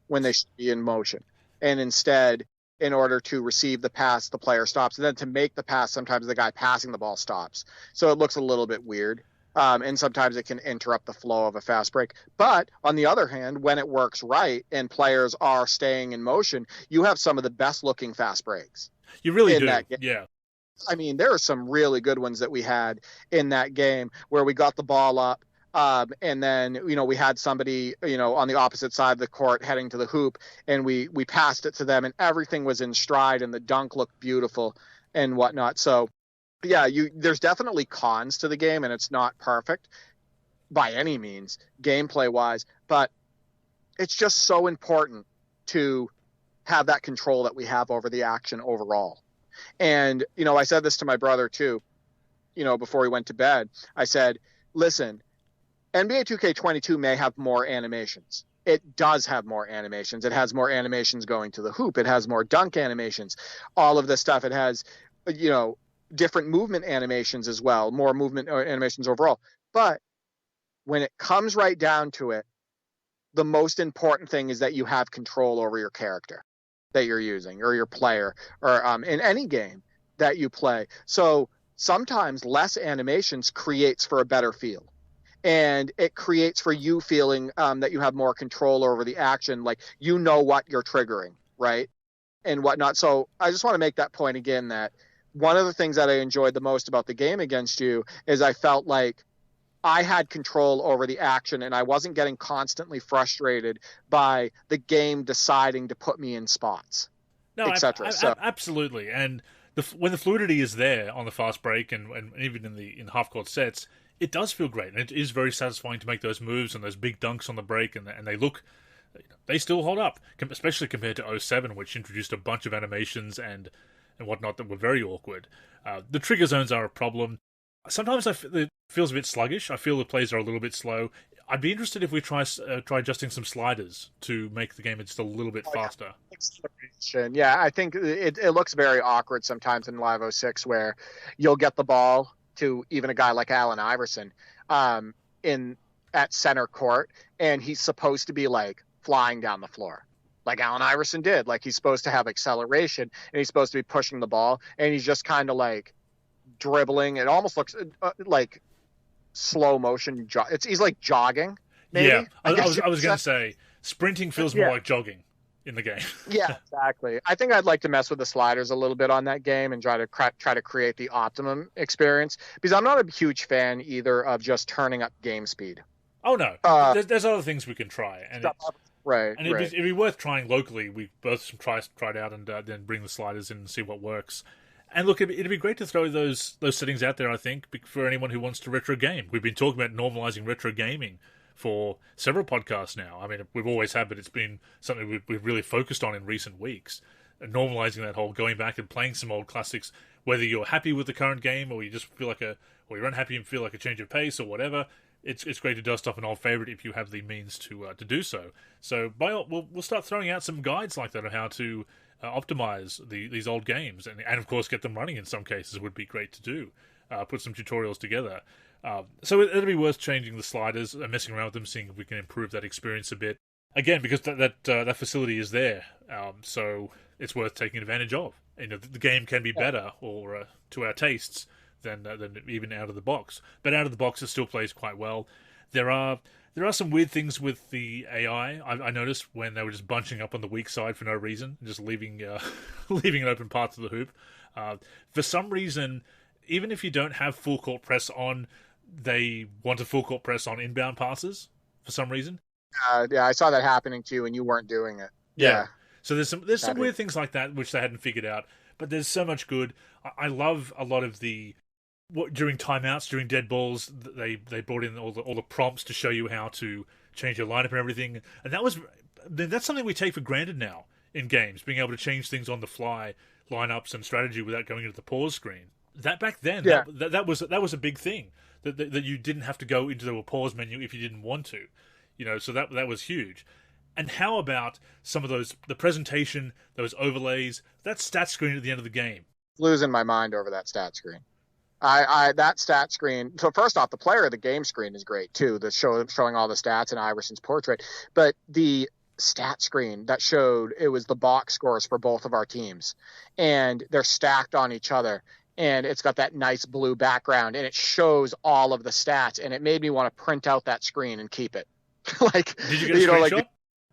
when they should be in motion, and instead, in order to receive the pass, the player stops, and then to make the pass, sometimes the guy passing the ball stops, so it looks a little bit weird. And sometimes it can interrupt the flow of a fast break. But on the other hand, when it works right and players are staying in motion, you have some of the best looking fast breaks. You really do. Yeah. I mean, there are some really good ones that we had in that game where we got the ball up. And then, we had somebody, on the opposite side of the court heading to the hoop, and we passed it to them, and everything was in stride, and the dunk looked beautiful and whatnot. So, yeah, there's definitely cons to the game, and it's not perfect by any means, gameplay-wise, but it's just so important to have that control that we have over the action overall. And, I said this to my brother, too, before he went to bed. I said, listen, NBA 2K22 may have more animations. It does have more animations. It has more animations going to the hoop. It has more dunk animations. All of this stuff. It has, different movement animations as well, more movement animations overall. But when it comes right down to it, the most important thing is that you have control over your character that you're using, or your player, or in any game that you play. So sometimes less animations creates for a better feel. And it creates for you feeling that you have more control over the action, like what you're triggering, right? And whatnot. So I just want to make that point again, that one of the things that I enjoyed the most about the game against you is I felt like I had control over the action, and I wasn't getting constantly frustrated by the game deciding to put me in spots, etc. Absolutely. And when the fluidity is there on the fast break and even in half-court sets, it does feel great, and it is very satisfying to make those moves and those big dunks on the break, and they still hold up, especially compared to 07, which introduced a bunch of animations and whatnot that were very awkward. The trigger zones are a problem. Sometimes it feels a bit sluggish. I feel the plays are a little bit slow. I'd be interested if we try adjusting some sliders to make the game just a little bit faster. Yeah, I think it looks very awkward sometimes in Live 06, where you'll get the ball to even a guy like Allen Iverson at center court, and he's supposed to be like flying down the floor, like Allen Iverson did. Like, he's supposed to have acceleration, and he's supposed to be pushing the ball, and he's just kind of like dribbling. It almost looks like slow motion. He's like jogging. Maybe. Yeah, I was going to say sprinting feels more like jogging in the game. Yeah, exactly. I think I'd like to mess with the sliders a little bit on that game and try to create the optimum experience, because I'm not a huge fan either of just turning up game speed. Oh no, there's other things we can try, and right. And it'd be worth trying locally. We both try it out and then bring the sliders in and see what works. And look, it'd be great to throw those settings out there, I think, for anyone who wants to retro game. We've been talking about normalizing retro gaming for several podcasts now. I mean, we've always had, but it's been something we've really focused on in recent weeks. Normalizing that whole going back and playing some old classics, whether you're happy with the current game or you just feel like or you're unhappy and feel like a change of pace or whatever. it's great to dust off an old favorite if you have the means to do so. So we'll start throwing out some guides like that on how to optimize these old games, and of course get them running in some cases would be great to do. Put some tutorials together. So it'll be worth changing the sliders, messing around with them, seeing if we can improve that experience a bit. Again, because that facility is there, so it's worth taking advantage of. The game can be better or to our tastes than even out of the box. But out of the box, it still plays quite well. There are some weird things with the AI. I noticed when they were just bunching up on the weak side for no reason, just leaving leaving open parts of the hoop. For some reason, even if you don't have full court press on, they want a full court press on inbound passes for some reason. Yeah, I saw that happening to you, and you weren't doing it. Yeah. So there's some weird things like that which they hadn't figured out, but there's so much good. I love a lot of during timeouts, during dead balls, they brought in all the prompts to show you how to change your lineup and everything, and that's something we take for granted now in games, being able to change things on the fly, lineups and strategy without going into the pause screen. That back then, that was a big thing that you didn't have to go into the pause menu if you didn't want to. So that was huge. And how about some of the presentation, those overlays, that stat screen at the end of the game? Losing my mind over that stat screen. That stat screen. So first off, the player of the game screen is great too. The showing all the stats and Iverson's portrait, but the stat screen that showed it was the box scores for both of our teams, and they're stacked on each other. And it's got that nice blue background, and it shows all of the stats, and it made me want to print out that screen and keep it. Did you get a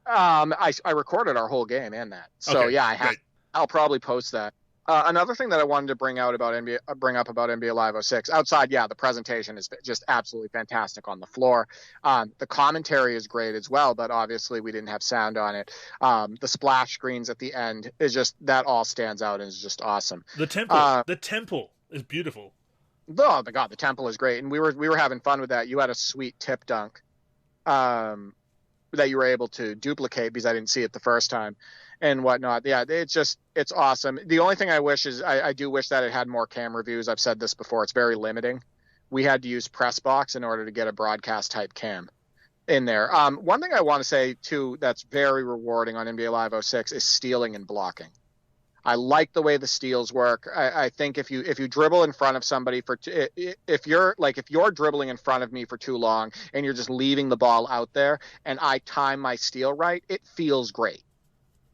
screenshot? I recorded our whole game and that. So okay, yeah, I'll probably post that. Another thing that I wanted to bring up about NBA Live 06, outside, the presentation is just absolutely fantastic on the floor. The commentary is great as well, but obviously we didn't have sound on it. The splash screens at the end is just, that all stands out and is just awesome. The temple is beautiful. Oh my God, the temple is great, and we were having fun with that. You had a sweet tip dunk that you were able to duplicate because I didn't see it the first time and whatnot. Yeah, it's awesome. The only thing I wish is I do wish that it had more camera views. I've said this before. It's very limiting. We had to use Pressbox in order to get a broadcast type cam in there. One thing I want to say too that's very rewarding on NBA Live 06 is stealing and blocking. I like the way the steals work. I think if you dribble in front of somebody if you're dribbling in front of me for too long and you're just leaving the ball out there and I time my steal right, it feels great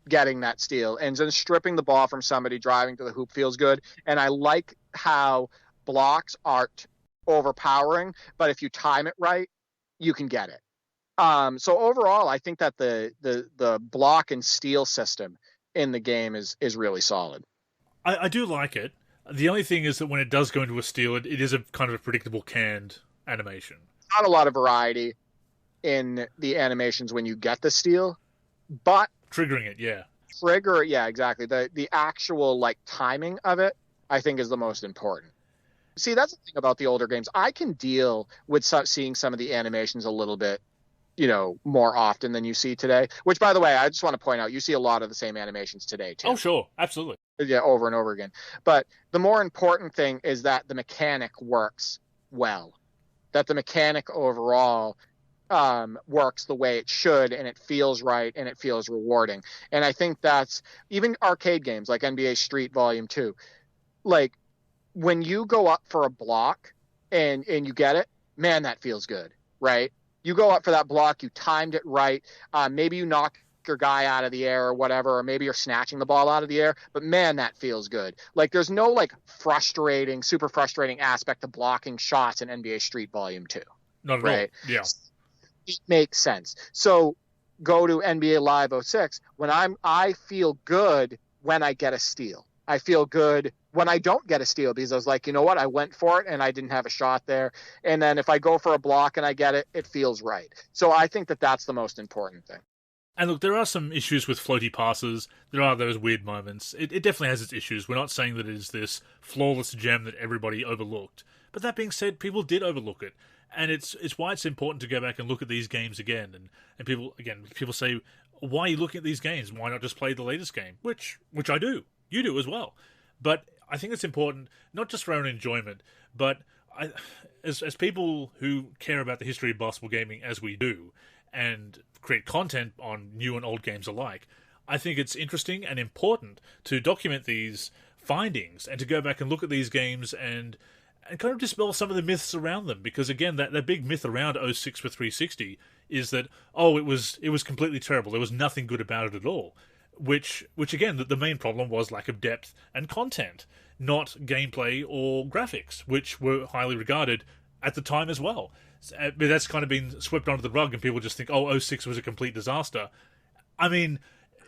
getting that steal. And then stripping the ball from somebody driving to the hoop feels good. And I like how blocks aren't overpowering, but if you time it right, you can get it. So overall, I think that the block and steal system in the game is really solid. I do like it. The only thing is that when it does go into a steal, it is a kind of a predictable canned animation. Not a lot of variety in the animations when you get the steal, but triggering it, yeah. Exactly. The actual timing of it, I think, is the most important. See, that's the thing about the older games. I can deal with seeing some of the animations a little bit more often than you see today, which, by the way, I just want to point out, you see a lot of the same animations today too. Oh, sure. Absolutely. Yeah, over and over again. But the more important thing is that the mechanic works well, that the mechanic overall works the way it should, and it feels right, and it feels rewarding. And I think that's even arcade games like NBA Street Volume 2. When you go up for a block and you get it, man, that feels good, right? You go up for that block, you timed it right. Maybe you knock your guy out of the air or whatever, or maybe you're snatching the ball out of the air, but man, that feels good. There's no super frustrating aspect to blocking shots in NBA Street Volume 2. Not at right? all. Yeah. It makes sense. So go to NBA Live 06. I feel good when I get a steal. I feel good when I don't get a steal because I was like, you know what? I went for it and I didn't have a shot there. And then if I go for a block and I get it, it feels right. So I think that that's the most important thing. And look, there are some issues with floaty passes. There are those weird moments. It definitely has its issues. We're not saying that it is this flawless gem that everybody overlooked. But that being said, people did overlook it. And it's why it's important to go back and look at these games again. And people say, why are you looking at these games? Why not just play the latest game? Which I do. You do as well. But I think it's important, not just for our own enjoyment, but as people who care about the history of basketball gaming as we do, and create content on new and old games alike, I think it's interesting and important to document these findings and to go back and look at these games and kind of dispel some of the myths around them. Because again, that big myth around '06 for 360 is that, oh, it was completely terrible. There was nothing good about it at all. Which again, the main problem was lack of depth and content, not gameplay or graphics, which were highly regarded at the time as well. But that's kind of been swept under the rug, and people just think, oh, '06 was a complete disaster. I mean,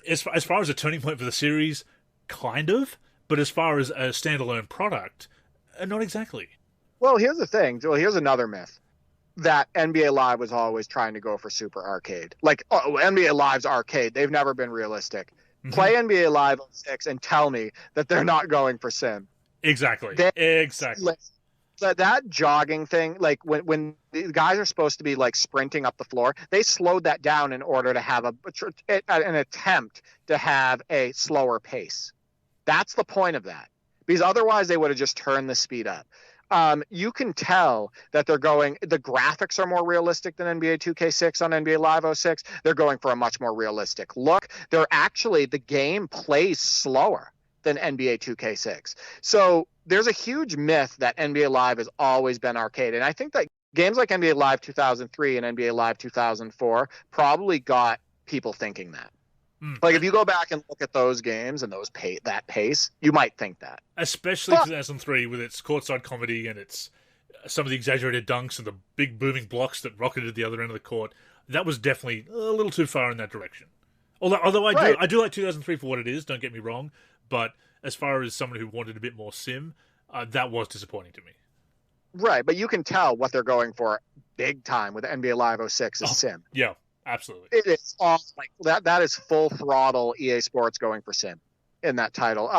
as far as a turning point for the series, kind of, but as far as a standalone product, not exactly. Well, here's the thing. Well, here's another myth. That NBA Live was always trying to go for super arcade. Like, NBA Live's arcade. They've never been realistic. Mm-hmm. Play NBA Live 06 and tell me that they're not going for sim. Exactly. That jogging thing, like when the guys are supposed to be like sprinting up the floor, they slowed that down in order to have an attempt to have a slower pace. That's the point of that. Because otherwise they would have just turned the speed up. You can tell that the graphics are more realistic than NBA 2K6 on NBA Live 06. They're going for a much more realistic look. The game plays slower than NBA 2K6. So there's a huge myth that NBA Live has always been arcade. And I think that games like NBA Live 2003 and NBA Live 2004 probably got people thinking that. Like, if you go back and look at those games and that pace, you might think that. Especially 2003 with its courtside comedy and its some of the exaggerated dunks and the big booming blocks that rocketed the other end of the court. That was definitely a little too far in that direction. Although I do like 2003 for what it is, don't get me wrong, but as far as someone who wanted a bit more sim, that was disappointing to me. Right, but you can tell what they're going for big time with NBA Live 06 is sim. Yeah. Absolutely. It is all like that. That is full throttle EA Sports going for sim in that title.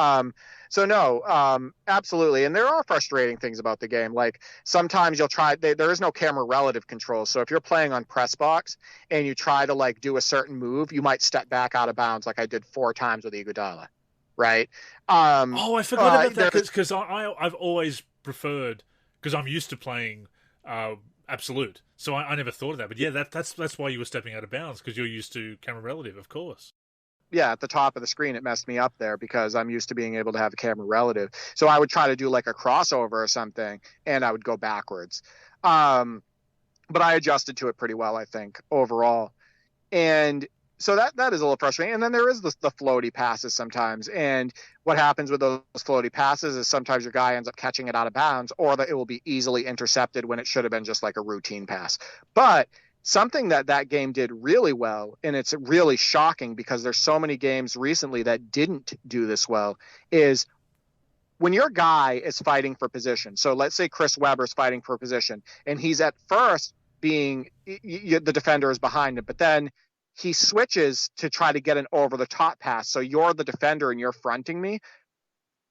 Absolutely. And there are frustrating things about the game. Like sometimes you'll try, there is no camera relative control. So if you're playing on press box and you try to like do a certain move, you might step back out of bounds. Like I did 4 times with Iguodala. Right. I forgot about that because I've always preferred, because I'm used to playing Absolute. So I never thought of that. But yeah, that's why you were stepping out of bounds, because you're used to camera relative, of course. Yeah, at the top of the screen, it messed me up there because I'm used to being able to have a camera relative. So I would try to do like a crossover or something, and I would go backwards. But I adjusted to it pretty well, I think, overall. And so that is a little frustrating. And then there is the floaty passes sometimes. And what happens with those floaty passes is sometimes your guy ends up catching it out of bounds, or that it will be easily intercepted when it should have been just like a routine pass. But something that game did really well, and it's really shocking because there's so many games recently that didn't do this well, is when your guy is fighting for position. So let's say Chris Webber's fighting for position, and he's at first being the defender is behind him, but then he switches to try to get an over-the-top pass. So you're the defender and you're fronting me.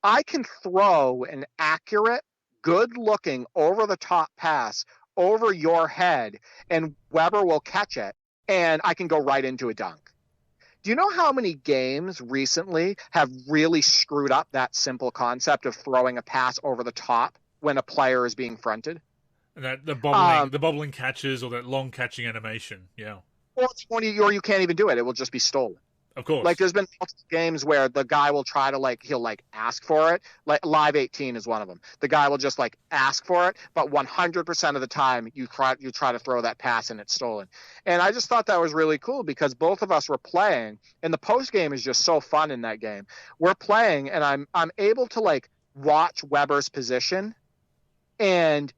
I can throw an accurate, good-looking, over-the-top pass over your head, and Weber will catch it, and I can go right into a dunk. Do you know how many games recently have really screwed up that simple concept of throwing a pass over the top when a player is being fronted? And that the bobbling catches, or that long catching animation, yeah. Or you can't even do it. It will just be stolen. Of course. Like there's been games where the guy will try to he'll ask for it. Like Live 18 is one of them. The guy will just ask for it, but 100% of the time you try to throw that pass and it's stolen. And I just thought that was really cool because both of us were playing, and the post game is just so fun in that game. We're playing, and I'm able to watch Weber's position, and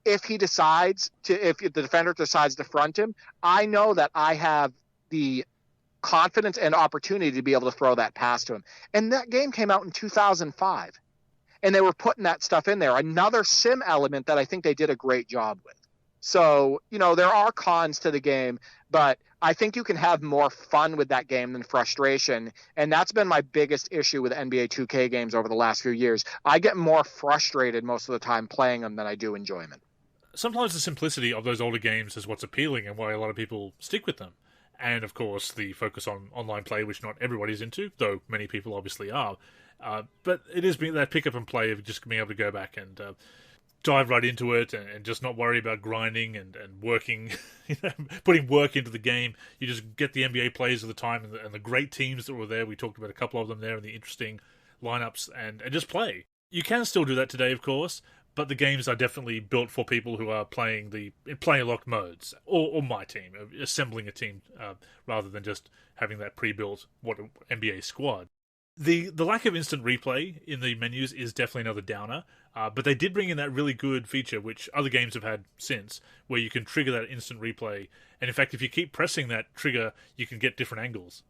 if the defender decides to front him, I know that I have the confidence and opportunity to be able to throw that pass to him. And that game came out in 2005, and they were putting that stuff in there. Another sim element that I think they did a great job with. So, there are cons to the game, but I think you can have more fun with that game than frustration. And that's been my biggest issue with NBA 2K games over the last few years. I get more frustrated most of the time playing them than I do enjoyment. Sometimes the simplicity of those older games is what's appealing and why a lot of people stick with them. And, of course, the focus on online play, which not everybody's into, though many people obviously are. But it is that pick up and play of just being able to go back and dive right into it and just not worry about grinding and working, putting work into the game. You just get the NBA players of the time and the great teams that were there. We talked about a couple of them there and the interesting lineups and just play. You can still do that today, of course, but the games are definitely built for people who are playing locked modes, or my team, assembling a team rather than just having that pre-built NBA squad. The lack of instant replay in the menus is definitely another downer, but they did bring in that really good feature, which other games have had since, where you can trigger that instant replay, and in fact, if you keep pressing that trigger, you can get different angles.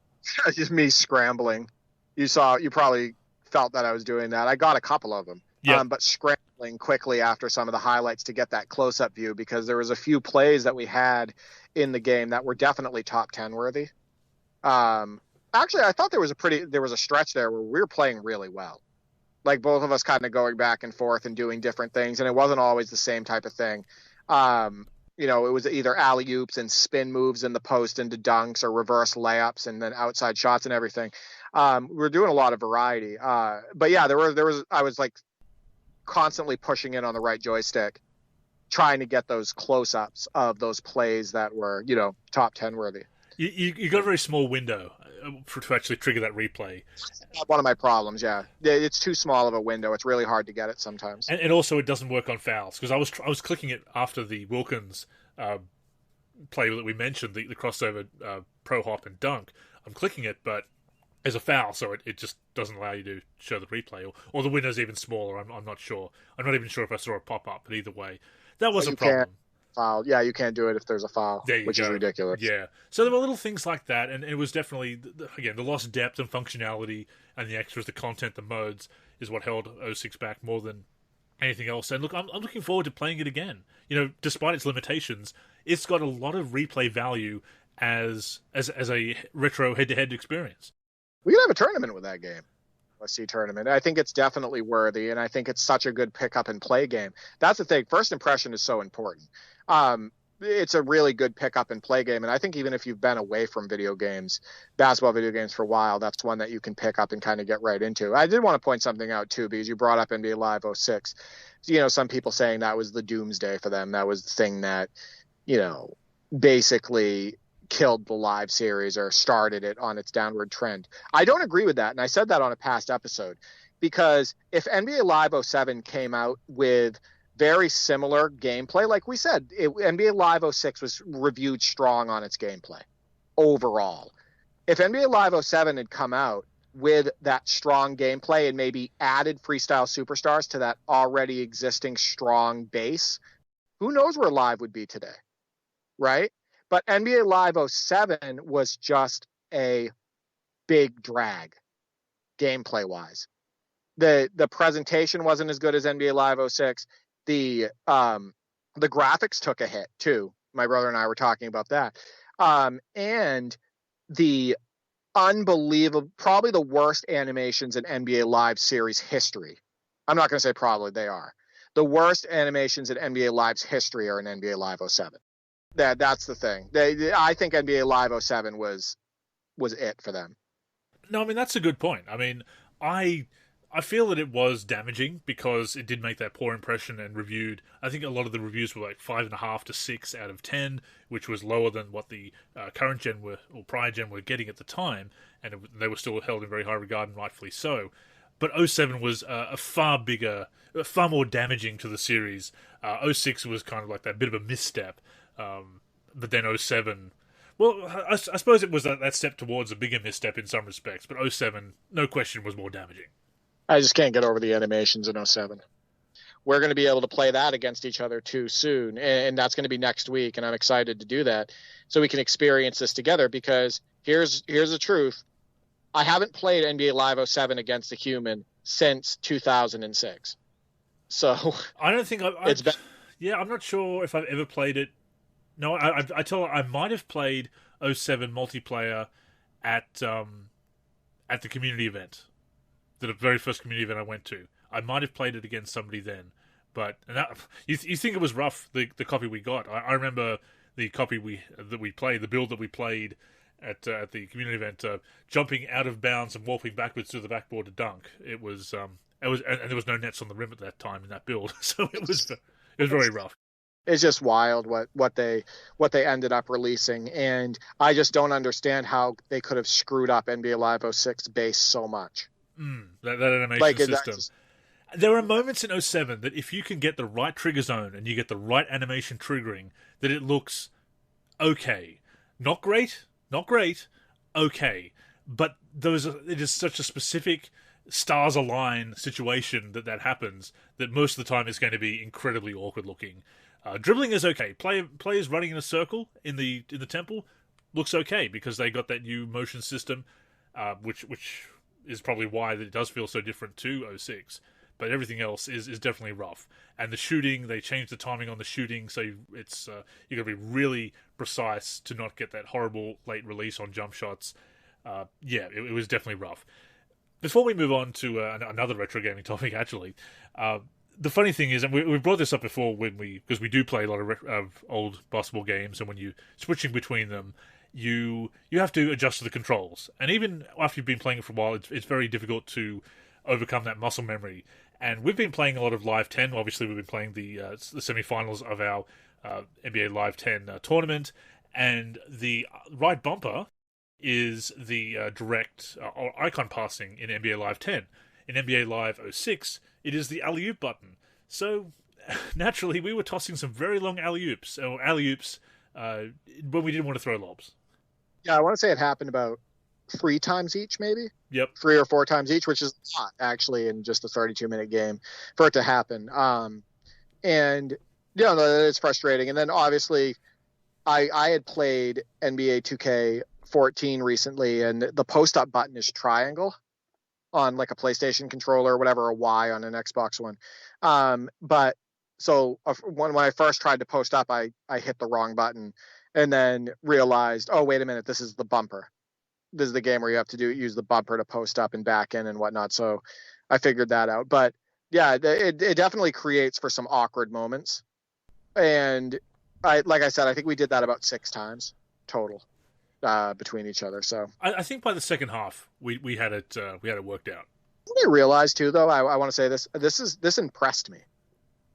Just me scrambling. You probably felt that I was doing that. I got a couple of them, but scrambling quickly after some of the highlights to get that close-up view, because there was a few plays that we had in the game that were definitely top 10 worthy. Actually, I thought there was a stretch there where we were playing really well. Like both of us kind of going back and forth and doing different things, and it wasn't always the same type of thing. It was either alley-oops and spin moves in the post into dunks or reverse layups and then outside shots and everything. We were doing a lot of variety. But yeah, I was like constantly pushing in on the right joystick, trying to get those close-ups of those plays that were, top 10 worthy. You got a very small window to actually trigger that replay. One of my problems, yeah. It's too small of a window. It's really hard to get it sometimes. And also it doesn't work on fouls, because I was clicking it after the Wilkins play that we mentioned, the crossover pro hop and dunk. I'm clicking it, but there's a foul, so it just doesn't allow you to show the replay, or the window's even smaller. I'm not sure. I'm not even sure if I saw a pop up, but either way, that was a problem. Foul. Yeah, you can't do it if there's a foul, which is ridiculous. Yeah. So there were little things like that, and it was definitely, again, the lost depth and functionality and the extras, the content, the modes is what held 06 back more than anything else. And look, I'm looking forward to playing it again. Despite its limitations, it's got a lot of replay value as a retro head-to-head experience. We could have a tournament with that game. NLSC tournament. I think it's definitely worthy, and I think it's such a good pick-up and play game. That's the thing. First impression is so important. It's a really good pick-up and play game, and I think even if you've been away from basketball video games for a while, that's one that you can pick up and kind of get right into. I did want to point something out, too, because you brought up NBA Live 06. Some people saying that was the doomsday for them. That was the thing that, basically killed the live series or started it on its downward trend. I don't agree with that, and I said that on a past episode, because if NBA Live 07 came out with very similar gameplay, like we said, NBA Live 06 was reviewed strong on its gameplay overall. If NBA Live 07 had come out with that strong gameplay and maybe added Freestyle Superstars to that already existing strong base, who knows where Live would be today, right? But NBA Live 07 was just a big drag, gameplay-wise. The presentation wasn't as good as NBA Live 06. The graphics took a hit, too. My brother and I were talking about that. And the unbelievable, probably the worst animations in NBA Live series history. I'm not going to say probably, they are. The worst animations in NBA Live's history are in NBA Live 07. That's the thing. I think NBA Live 07 was it for them. No, I mean, that's a good point. I mean, I feel that it was damaging because it did make that poor impression and reviewed. I think a lot of the reviews were like 5.5 to 6 out of 10, which was lower than what the current gen or prior gen were getting at the time, and they were still held in very high regard, and rightfully so. But 07 was a far more damaging to the series. 06 was kind of like that bit of a misstep. But then 07, well, I suppose it was that step towards a bigger misstep in some respects, but 07, no question, was more damaging. I just can't get over the animations in 07. We're going to be able to play that against each other too soon, and that's going to be next week, and I'm excited to do that so we can experience this together, because here's the truth. I haven't played NBA Live 07 against a human since 2006. So I don't think I'm not sure if I've ever played it. No, I might have played 07 multiplayer at the community event, the very first community event I went to. I might have played it against somebody then, but you think it was rough, the copy we got. I remember the copy that we played, the build that we played at the community event, jumping out of bounds and warping backwards to the backboard to dunk. It was And there was no nets on the rim at that time in that build, so it was very rough. It's just wild what they ended up releasing, and I just don't understand how they could have screwed up NBA Live 06 base so much. That animation system. There are moments in 07 that if you can get the right trigger zone and you get the right animation triggering, that it looks okay. Not great, okay. But it is such a specific stars align situation that happens that most of the time it's going to be incredibly awkward looking. Dribbling is okay. Players running in a circle in the temple looks okay because they got that new motion system, which is probably why it does feel so different to 06. But everything else is definitely rough. And the shooting, they changed the timing on the shooting, so it's you got to be really precise to not get that horrible late release on jump shots. It was definitely rough. Before we move on to another retro gaming topic, actually, the funny thing is, and we brought this up before because we do play a lot of old basketball games, and when you switching between them, you have to adjust to the controls. And even after you've been playing it for a while, it's very difficult to overcome that muscle memory. And we've been playing a lot of Live 10. Obviously, we've been playing the semi-finals of our NBA Live 10 tournament, and the right bumper is the direct or icon passing in NBA Live 10. In NBA Live 06, it is the alley-oop button. So, naturally, we were tossing some very long alley-oops, when we didn't want to throw lobs. Yeah, I want to say it happened about 3 times each, maybe? Yep. 3 or 4 times each, which is a lot, actually, in just a 32-minute game for it to happen. And, it's frustrating. And then, obviously, I had played NBA 2K14 recently, and the post-up button is triangle on, like, a PlayStation controller or whatever, a Y on an Xbox One. But so when I first tried to post up, I hit the wrong button and then realized, oh, wait a minute, this is the bumper. This is the game where you have to use the bumper to post up and back in and whatnot. So I figured that out. But yeah, it definitely creates for some awkward moments. And like I said, I think we did that about 6 times total between each other. So I think by the second half we had it worked out. What I realized too, though, I want to say this impressed me.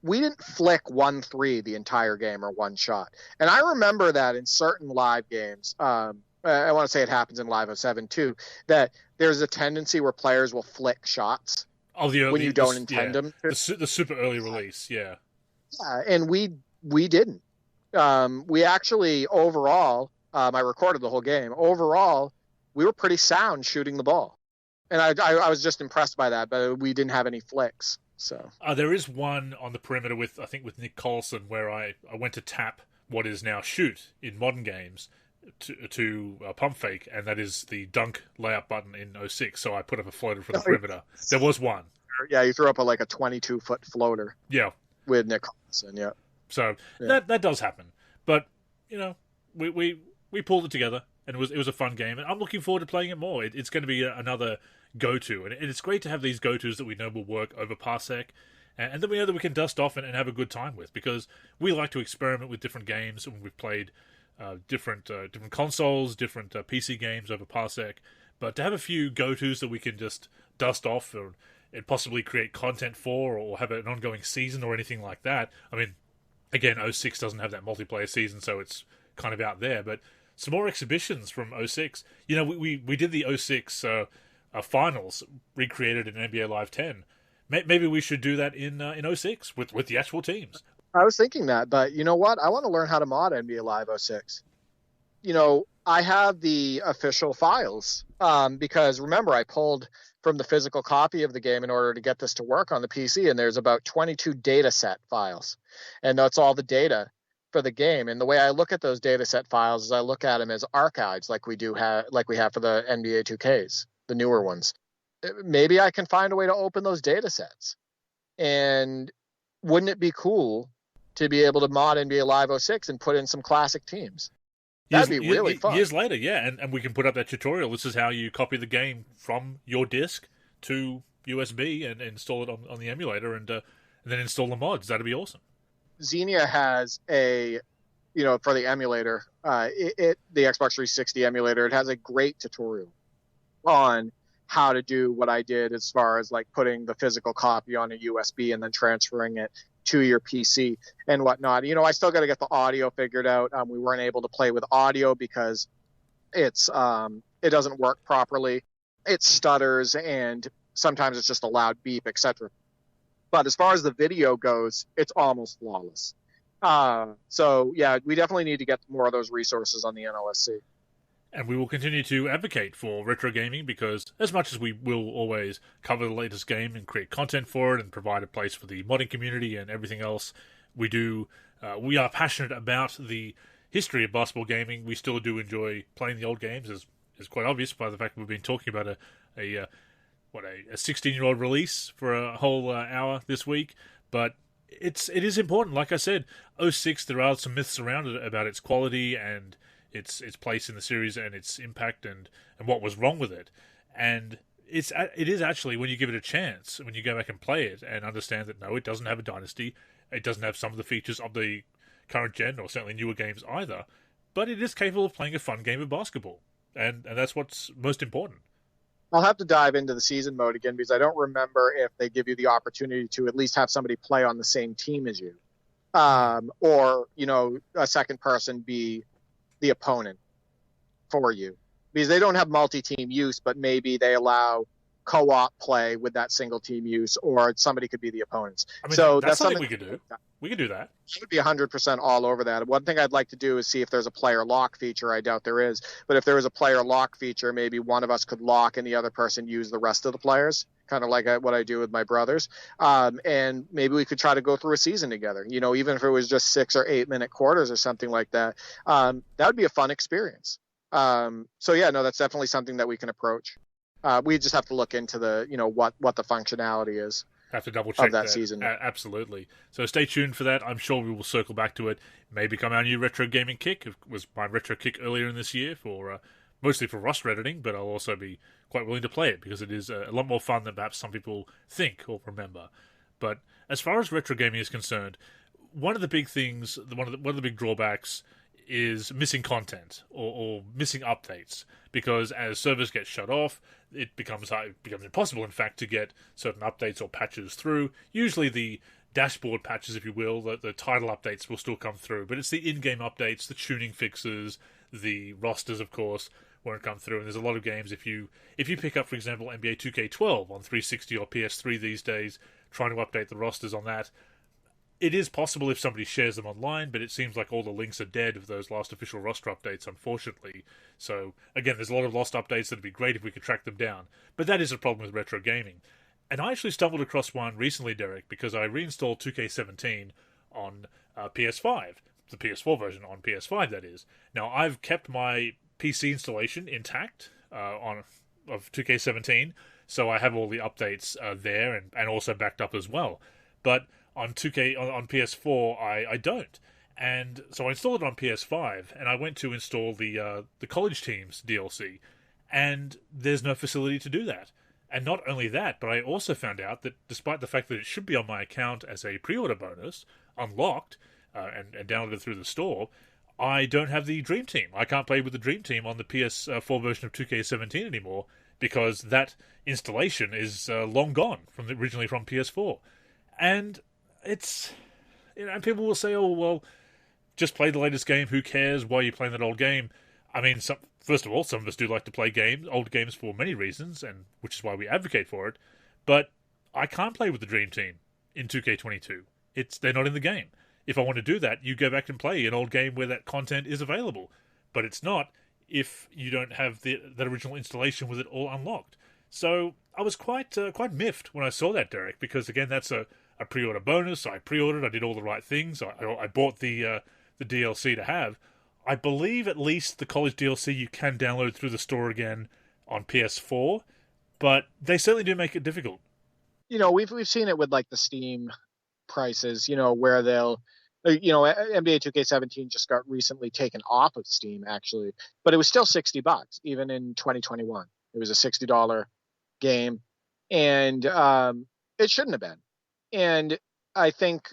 We didn't flick 1-3 the entire game or one shot. And I remember that in certain live games, I want to say it happens in Live 07 too, that there's a tendency where players will flick shots when you don't intend them to. The super early release, yeah. Yeah, and we didn't. We actually, overall, I recorded the whole game. Overall, we were pretty sound shooting the ball. And I was just impressed by that, but we didn't have any flicks. So there is one on the perimeter with Nick Colson where I went to tap what is now shoot in modern games to pump fake, and that is the dunk layup button in 06. So I put up a floater for the perimeter. There was one. Yeah, you threw up a 22-foot floater. Yeah, with Nick Colson. Yeah. So that does happen, but we pulled it together, and it was a fun game, and I'm looking forward to playing it more. It's going to be another go-to, and it's great to have these go-tos that we know will work over Parsec, and that we know that we can dust off and have a good time with, because we like to experiment with different games when we've played different consoles, different PC games over Parsec, but to have a few go-tos that we can just dust off and possibly create content for, or have an ongoing season or anything like that. I mean, again, 06 doesn't have that multiplayer season, so it's kind of out there, but some more exhibitions from 06. We did the 06 finals recreated in NBA Live 10. Maybe we should do that in 06 with the actual teams. I was thinking that, but you know what? I want to learn how to mod NBA Live 06. I have the official files because, remember, I pulled from the physical copy of the game in order to get this to work on the PC, and there's about 22 data set files, and that's all the data for the game. And the way I look at those data set files is I look at them as archives, like we have for the NBA 2Ks, the newer ones. Maybe I can find a way to open those data sets. And wouldn't it be cool to be able to mod NBA Live 06 and put in some classic teams? That'd be really fun. Years later, yeah, and we can put up that tutorial. This is how you copy the game from your disc to USB and install it on the emulator, and then install the mods. That'd be awesome. Xenia has for the emulator, the Xbox 360 emulator, it has a great tutorial on how to do what I did as far as like putting the physical copy on a USB and then transferring it to your PC and whatnot. I still got to get the audio figured out. We weren't able to play with audio because it doesn't work properly. It stutters and sometimes it's just a loud beep, etc. But as far as the video goes, it's almost flawless. So yeah, we definitely need to get more of those resources on the NLSC. And we will continue to advocate for retro gaming because as much as we will always cover the latest game and create content for it and provide a place for the modding community and everything else, we are passionate about the history of basketball gaming. We still do enjoy playing the old games, as is quite obvious by the fact we've been talking about a 16-year-old release for a whole hour this week. But it is important. Like I said, 06, there are some myths around it about its quality and its place in the series and its impact and what was wrong with it. And it is actually, when you give it a chance, when you go back and play it and understand that no, it doesn't have a dynasty, it doesn't have some of the features of the current gen or certainly newer games either, but it is capable of playing a fun game of basketball. And that's what's most important. I'll have to dive into the season mode again because I don't remember if they give you the opportunity to at least have somebody play on the same team as you. Or, a second person be the opponent for you. Because they don't have multi-team use, but maybe they allow co-op play with that single team use, or somebody could be the opponents. I mean, so that's something we could do. We could do that. I would be 100% all over that. One thing I'd like to do is see if there's a player lock feature. I doubt there is. But if there is a player lock feature, maybe one of us could lock and the other person use the rest of the players, kind of like what I do with my brothers. And maybe we could try to go through a season together, even if it was just 6 or 8 minute quarters or something like that. That would be a fun experience. So yeah, no, that's definitely something that we can approach. We just have to look into the, what the functionality is. Have to double check that season. Absolutely. So stay tuned for that. I'm sure we will circle back to it. May become our new retro gaming kick. It was my retro kick earlier in this year for mostly for rust editing, but I'll also be quite willing to play it because it is a lot more fun than perhaps some people think or remember. But as far as retro gaming is concerned, one of the big things, one of the big drawbacks is missing content or missing updates, because as servers get shut off, it becomes impossible, in fact, to get certain updates or patches through. Usually the dashboard patches, if you will, the title updates will still come through, but it's the in-game updates, the tuning fixes, the rosters, of course, won't come through. And there's a lot of games, if you pick up, for example, NBA 2K12 on 360 or PS3 these days, trying to update the rosters on that, it is possible if somebody shares them online, but it seems like all the links are dead of those last official roster updates, unfortunately. So, again, there's a lot of lost updates that would be great if we could track them down. But that is a problem with retro gaming. And I actually stumbled across one recently, Derek, because I reinstalled 2K17 on PS5. The PS4 version on PS5, that is. Now, I've kept my PC installation intact of 2K17, so I have all the updates there and also backed up as well. But on PS4, I don't. And so I installed it on PS5, and I went to install the College Teams DLC, and there's no facility to do that. And not only that, but I also found out that despite the fact that it should be on my account as a pre-order bonus, unlocked, and downloaded through the store, I don't have the Dream Team. I can't play with the Dream Team on the PS4 version of 2K17 anymore, because that installation is long gone originally from PS4. And it's, and people will say, oh, well, just play the latest game, who cares, why are you playing that old game? I mean, first of all, some of us do like to play old games for many reasons, and which is why we advocate for it, but I can't play with the Dream Team in 2K22. They're not in the game. If I want to do that, you go back and play an old game where that content is available, but it's not if you don't have that original installation with it all unlocked. So I was quite miffed when I saw that, Derek, because again, that's a pre-order bonus. I pre-ordered. I did all the right things. I bought the DLC to have. I believe at least the college DLC you can download through the store again on PS4, but they certainly do make it difficult. We've seen it with like the Steam prices. Where they'll, NBA 2K17 just got recently taken off of Steam actually, but it was still $60 even in 2021. It was a $60 game, and it shouldn't have been. And I think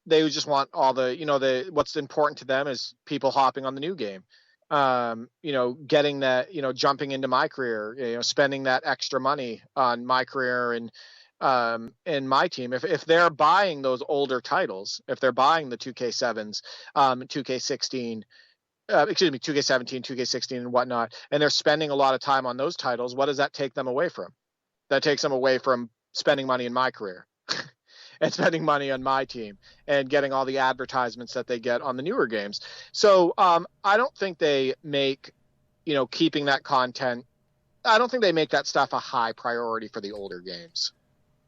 they just want all the, what's important to them is people hopping on the new game. Getting that, jumping into my career, spending that extra money on my career and my team. If they're buying those older titles, if they're buying the 2K7s, 2K16, 2K17, 2K16 and whatnot, and they're spending a lot of time on those titles, what does that take them away from? That takes them away from spending money in my career and spending money on my team and getting all the advertisements that they get on the newer games. So I don't think they make, keeping that content, I don't think they make that stuff a high priority for the older games.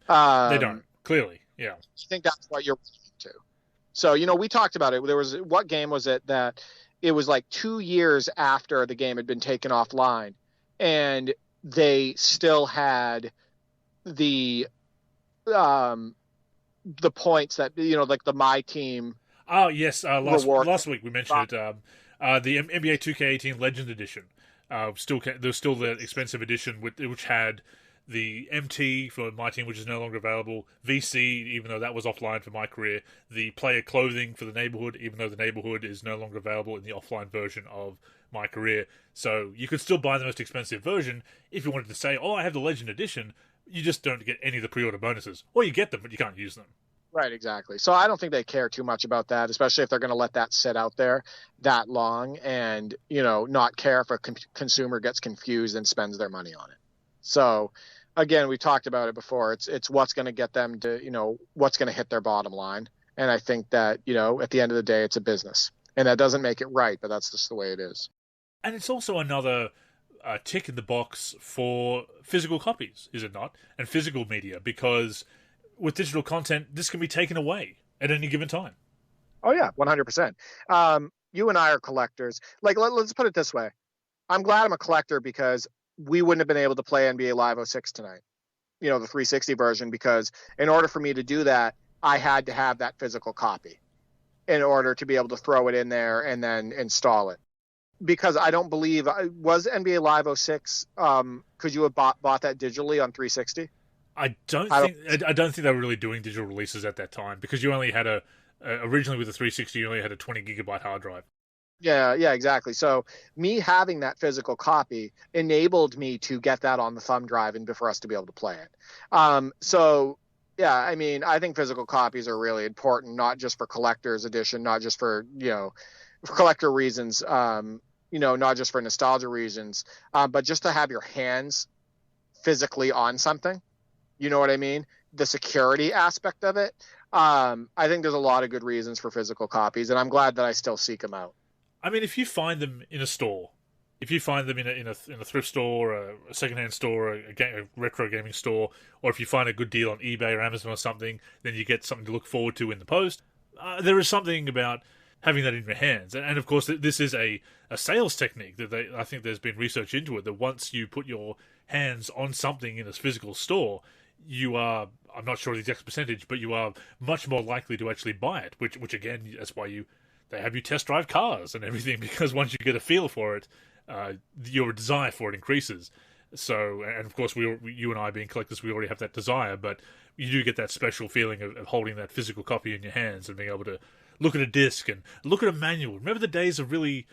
They don't, clearly, yeah. I think that's what you're to. So, we talked about it. What game was it that it was like 2 years after the game had been taken offline, and they still had the points that, like the My Team. Oh, yes. Last week we mentioned it. The NBA 2K18 Legend Edition. There's still the expensive edition which had the MT for my team, which is no longer available, VC, even though that was offline for my career, the player clothing for the neighborhood, even though the neighborhood is no longer available in the offline version of my career. So you could still buy the most expensive version if you wanted to say, I have the Legend Edition. You just don't get any of the pre-order bonuses. Or you get them, but you can't use them. Right, exactly. So I don't think they care too much about that, especially if they're going to let that sit out there that long and, not care if a consumer gets confused and spends their money on it. So, again, we talked about it before. It's what's going to get them to, what's going to hit their bottom line. And I think that, at the end of the day, it's a business. And that doesn't make it right, but that's just the way it is. And it's also another tick in the box for physical copies, is it not? And physical media, because with digital content, this can be taken away at any given time. Oh, yeah, 100%. You and I are collectors. Like, let's put it this way. I'm glad I'm a collector because we wouldn't have been able to play NBA Live 06 tonight, the 360 version, because in order for me to do that, I had to have that physical copy in order to be able to throw it in there and then install it. Because I don't believe, was NBA Live 06, could you have bought that digitally on 360? I don't think they were really doing digital releases at that time, because you only had originally with the 360, you only had a 20 gigabyte hard drive. Yeah, exactly. So me having that physical copy enabled me to get that on the thumb drive and for us to be able to play it. So, yeah, I mean, I think physical copies are really important, not just for collector's edition, not just for, for collector reasons, not just for nostalgia reasons, but just to have your hands physically on something. You know what I mean? The security aspect of it. I think there's a lot of good reasons for physical copies, and I'm glad that I still seek them out. I mean, if you find them in a store, if you find them in a thrift store, a secondhand store, a retro gaming store, or if you find a good deal on eBay or Amazon or something, then you get something to look forward to in the post. There is something about having that in your hands, and of course, this is a sales technique that I think there's been research into it. That once you put your hands on something in a physical store, you are, I'm not sure the exact percentage, but you are much more likely to actually buy it. Which again, that's why they have you test drive cars and everything, because once you get a feel for it, your desire for it increases. So, and of course, you and I being collectors, we already have that desire, but you do get that special feeling of holding that physical copy in your hands and being able to look at a disc and look at a manual. Remember the days of really,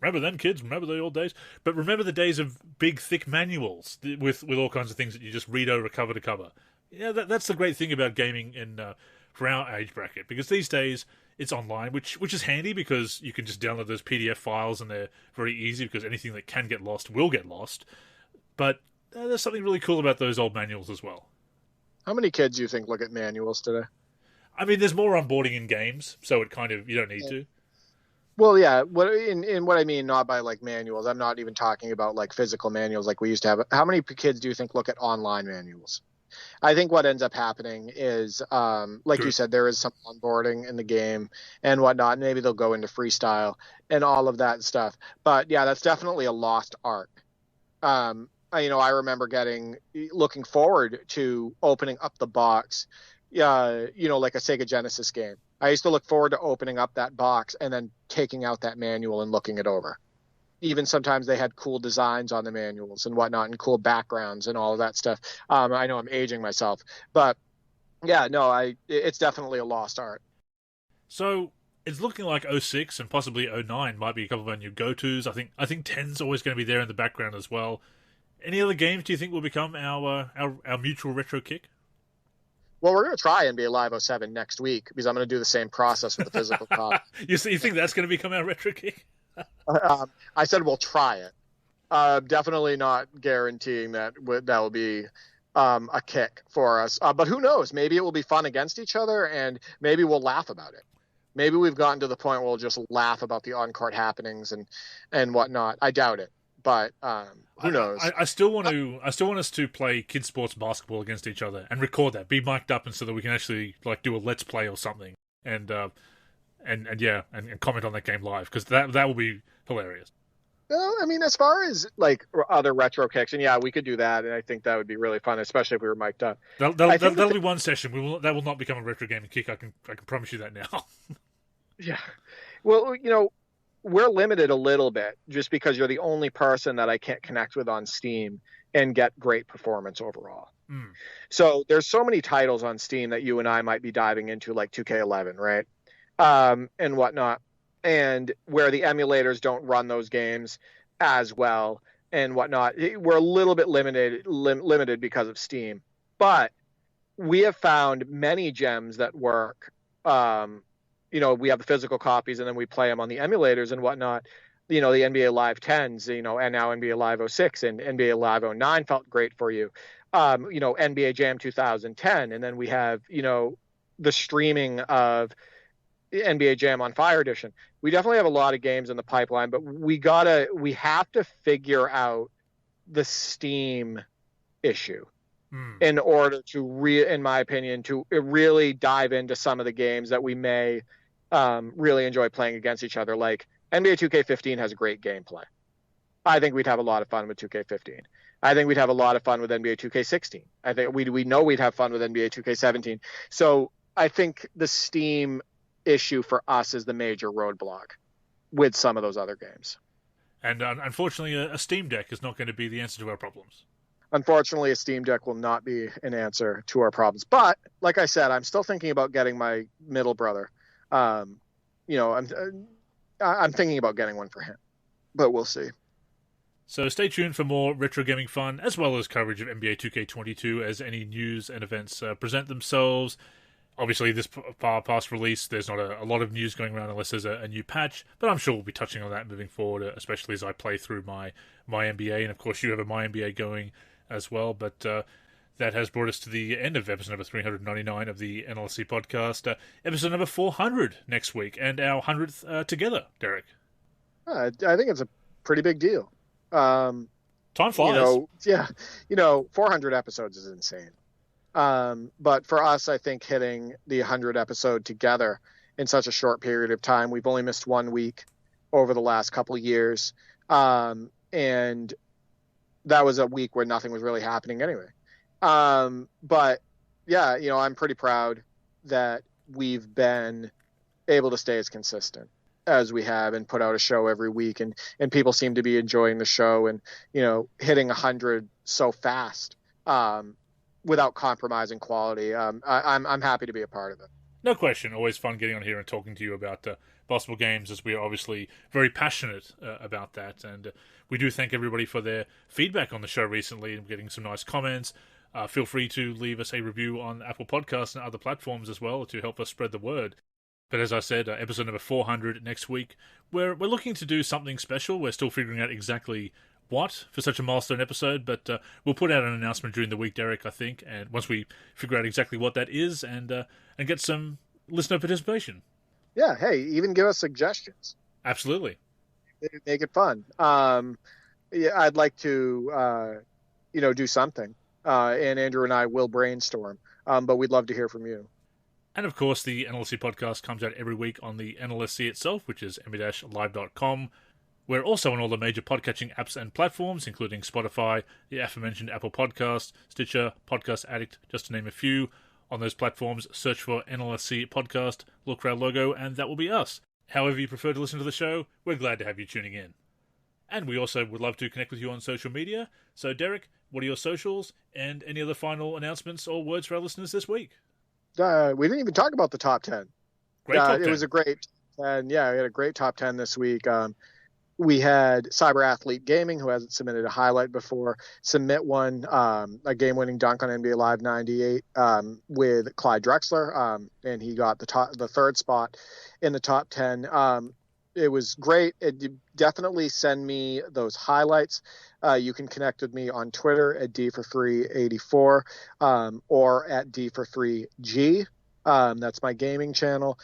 remember them kids, remember the old days? But remember the days of big, thick manuals with all kinds of things that you just read over cover to cover. Yeah, that's the great thing about gaming for our age bracket, because these days it's online, which is handy because you can just download those PDF files and they're very easy, because anything that can get lost will get lost. But there's something really cool about those old manuals as well. How many kids do you think look at manuals today? I mean, there's more onboarding in games, so it kind of, you don't need to. Well, yeah. What I mean, not by like manuals. I'm not even talking about like physical manuals like we used to have. How many kids do you think look at online manuals? I think what ends up happening is, like you said, there is some onboarding in the game and whatnot. Maybe they'll go into freestyle and all of that stuff. But yeah, that's definitely a lost art. I remember looking forward to opening up the box, like a Sega Genesis game. I used to look forward to opening up that box and then taking out that manual and looking it over. Even sometimes they had cool designs on the manuals and whatnot, and cool backgrounds and all of that stuff. I know I'm aging myself, but yeah, no, it's definitely a lost art. So it's looking like 06 and possibly 09 might be a couple of our new go-tos. I think 10's always going to be there in the background as well. Any other games do you think will become our mutual retro kick? Well, we're going to try NBA Live 07 next week because I'm going to do the same process with the physical copy. You think that's going to become our retro kick? I said we'll try it. Definitely not guaranteeing that will be a kick for us. But who knows? Maybe it will be fun against each other, and maybe we'll laugh about it. Maybe we've gotten to the point where we'll just laugh about the on-court happenings and whatnot. I doubt it, but who knows? I still want us to play kids sports basketball against each other and record that, be mic'd up, and so that we can actually like do a let's play or something, and comment on that game live, because that will be hilarious. Well, I mean, as far as like other retro kicks, and yeah, we could do that, and I think that would be really fun, especially if we were mic'd up. That'll be one session. That will not become a retro gaming kick. I can promise you that now. Yeah. Well, we're limited a little bit just because you're the only person that I can't connect with on Steam and get great performance overall. Mm. So there's so many titles on Steam that you and I might be diving into, like 2K11, right? And whatnot. And where the emulators don't run those games as well and whatnot. We're a little bit limited because of Steam. But we have found many gems that work. We have the physical copies, and then we play them on the emulators and whatnot. The NBA Live 10s, and now NBA Live 06 and NBA Live 09 felt great for you. NBA Jam 2010, and then we have, the streaming of NBA Jam on Fire Edition. We definitely have a lot of games in the pipeline, but we have to figure out the Steam issue in order to in my opinion, to really dive into some of the games that we may really enjoy playing against each other. Like NBA 2K15 has great gameplay. I think we'd have a lot of fun with 2K15. I think we'd have a lot of fun with NBA 2K16. I think we know we'd have fun with NBA 2K17. So I think the Steam issue for us is the major roadblock with some of those other games. And unfortunately, a Steam Deck is not going to be the answer to our problems. Unfortunately, a Steam Deck will not be an answer to our problems. But like I said, I'm still thinking about getting my middle brother. I'm thinking about getting one for him, but we'll see. So stay tuned for more retro gaming fun, as well as coverage of NBA 2K22 as any news and events present themselves. Obviously, this past release, there's not a lot of news going around unless there's a new patch, but I'm sure we'll be touching on that moving forward, especially as I play through my NBA, and of course you have a My NBA going as well, but that has brought us to the end of episode number 399 of the NLSC podcast. Episode number 400 next week, and our 100th together, Derek. I think it's a pretty big deal. Time flies. 400 episodes is insane. But for us, I think hitting the 100 episode together in such a short period of time, we've only missed 1 week over the last couple of years. And that was a week where nothing was really happening anyway. But yeah, I'm pretty proud that we've been able to stay as consistent as we have and put out a show every week, and people seem to be enjoying the show and, hitting 100 so fast, without compromising quality. I'm happy to be a part of it. No question. Always fun getting on here and talking to you about basketball games, as we are obviously very passionate about that. And we do thank everybody for their feedback on the show recently and getting some nice comments. Feel free to leave us a review on Apple Podcasts and other platforms as well to help us spread the word. But as I said, episode number 400 next week, we're looking to do something special. We're still figuring out exactly what for such a milestone episode, but we'll put out an announcement during the week, Derek, I think, and once we figure out exactly what that is and get some listener participation. Yeah, hey, even give us suggestions. Absolutely. Make it fun. I'd like to, do something, and Andrew and I will brainstorm, but we'd love to hear from you. And of course, the NLSC podcast comes out every week on the NLSC itself, which is nb-live.com. We're also on all the major podcatching apps and platforms, including Spotify, the aforementioned Apple Podcast, Stitcher, Podcast Addict, just to name a few. On those platforms, search for NLSC Podcast, look for our logo, and that will be us. However you prefer to listen to the show, we're glad to have you tuning in. And we also would love to connect with you on social media. So, Derek, what are your socials, and any other final announcements or words for our listeners this week? We didn't even talk about the top 10. Great top 10. It was a great 10. Yeah, we had a great top 10 this week. We had Cyber Athlete Gaming, who hasn't submitted a highlight before, submit one, a game-winning dunk on NBA Live 98 with Clyde Drexler, and he got the third spot in the top 10. It was great. Definitely send me those highlights. You can connect with me on Twitter at D4Free84 or at D4Free G. That's my gaming channel.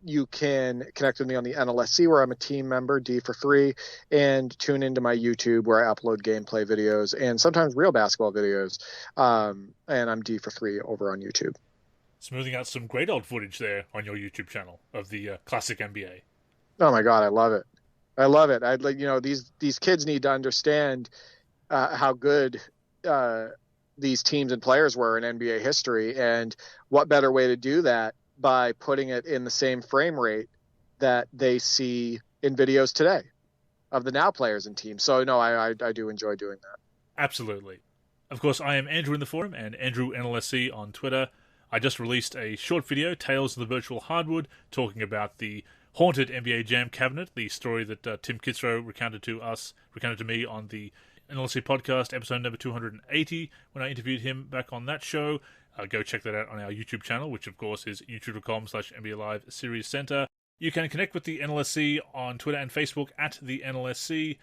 You can connect with me on the NLSC, where I'm a team member, D4Free, and tune into my YouTube, where I upload gameplay videos and sometimes real basketball videos. And I'm D4Free over on YouTube. Smoothing out some great old footage there on your YouTube channel of the classic NBA. Oh my God, I love it. I love it. I'd like, these kids need to understand how good these teams and players were in NBA history, and what better way to do that by putting it in the same frame rate that they see in videos today of the now players and teams. So no, I do enjoy doing that. Absolutely. Of course, I am Andrew in the forum and Andrew NLSC on Twitter. I just released a short video, Tales of the Virtual Hardwood, talking about the haunted NBA Jam cabinet, the story that Tim Kitzrow recounted to me on the NLSC podcast, episode number 280, when I interviewed him back on that show. Go check that out on our YouTube channel, which of course is youtube.com/NBA Live Series Center. You can connect with the NLSC on Twitter and Facebook at the NLSC.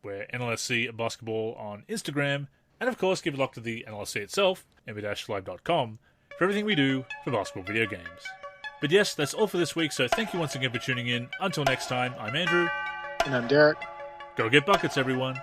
We're NLSC Basketball on Instagram. And of course, give a look to the NLSC itself, nba-live.com, for everything we do for basketball video games. But yes, that's all for this week, so thank you once again for tuning in. Until next time, I'm Andrew. And I'm Derek. Go get buckets, everyone.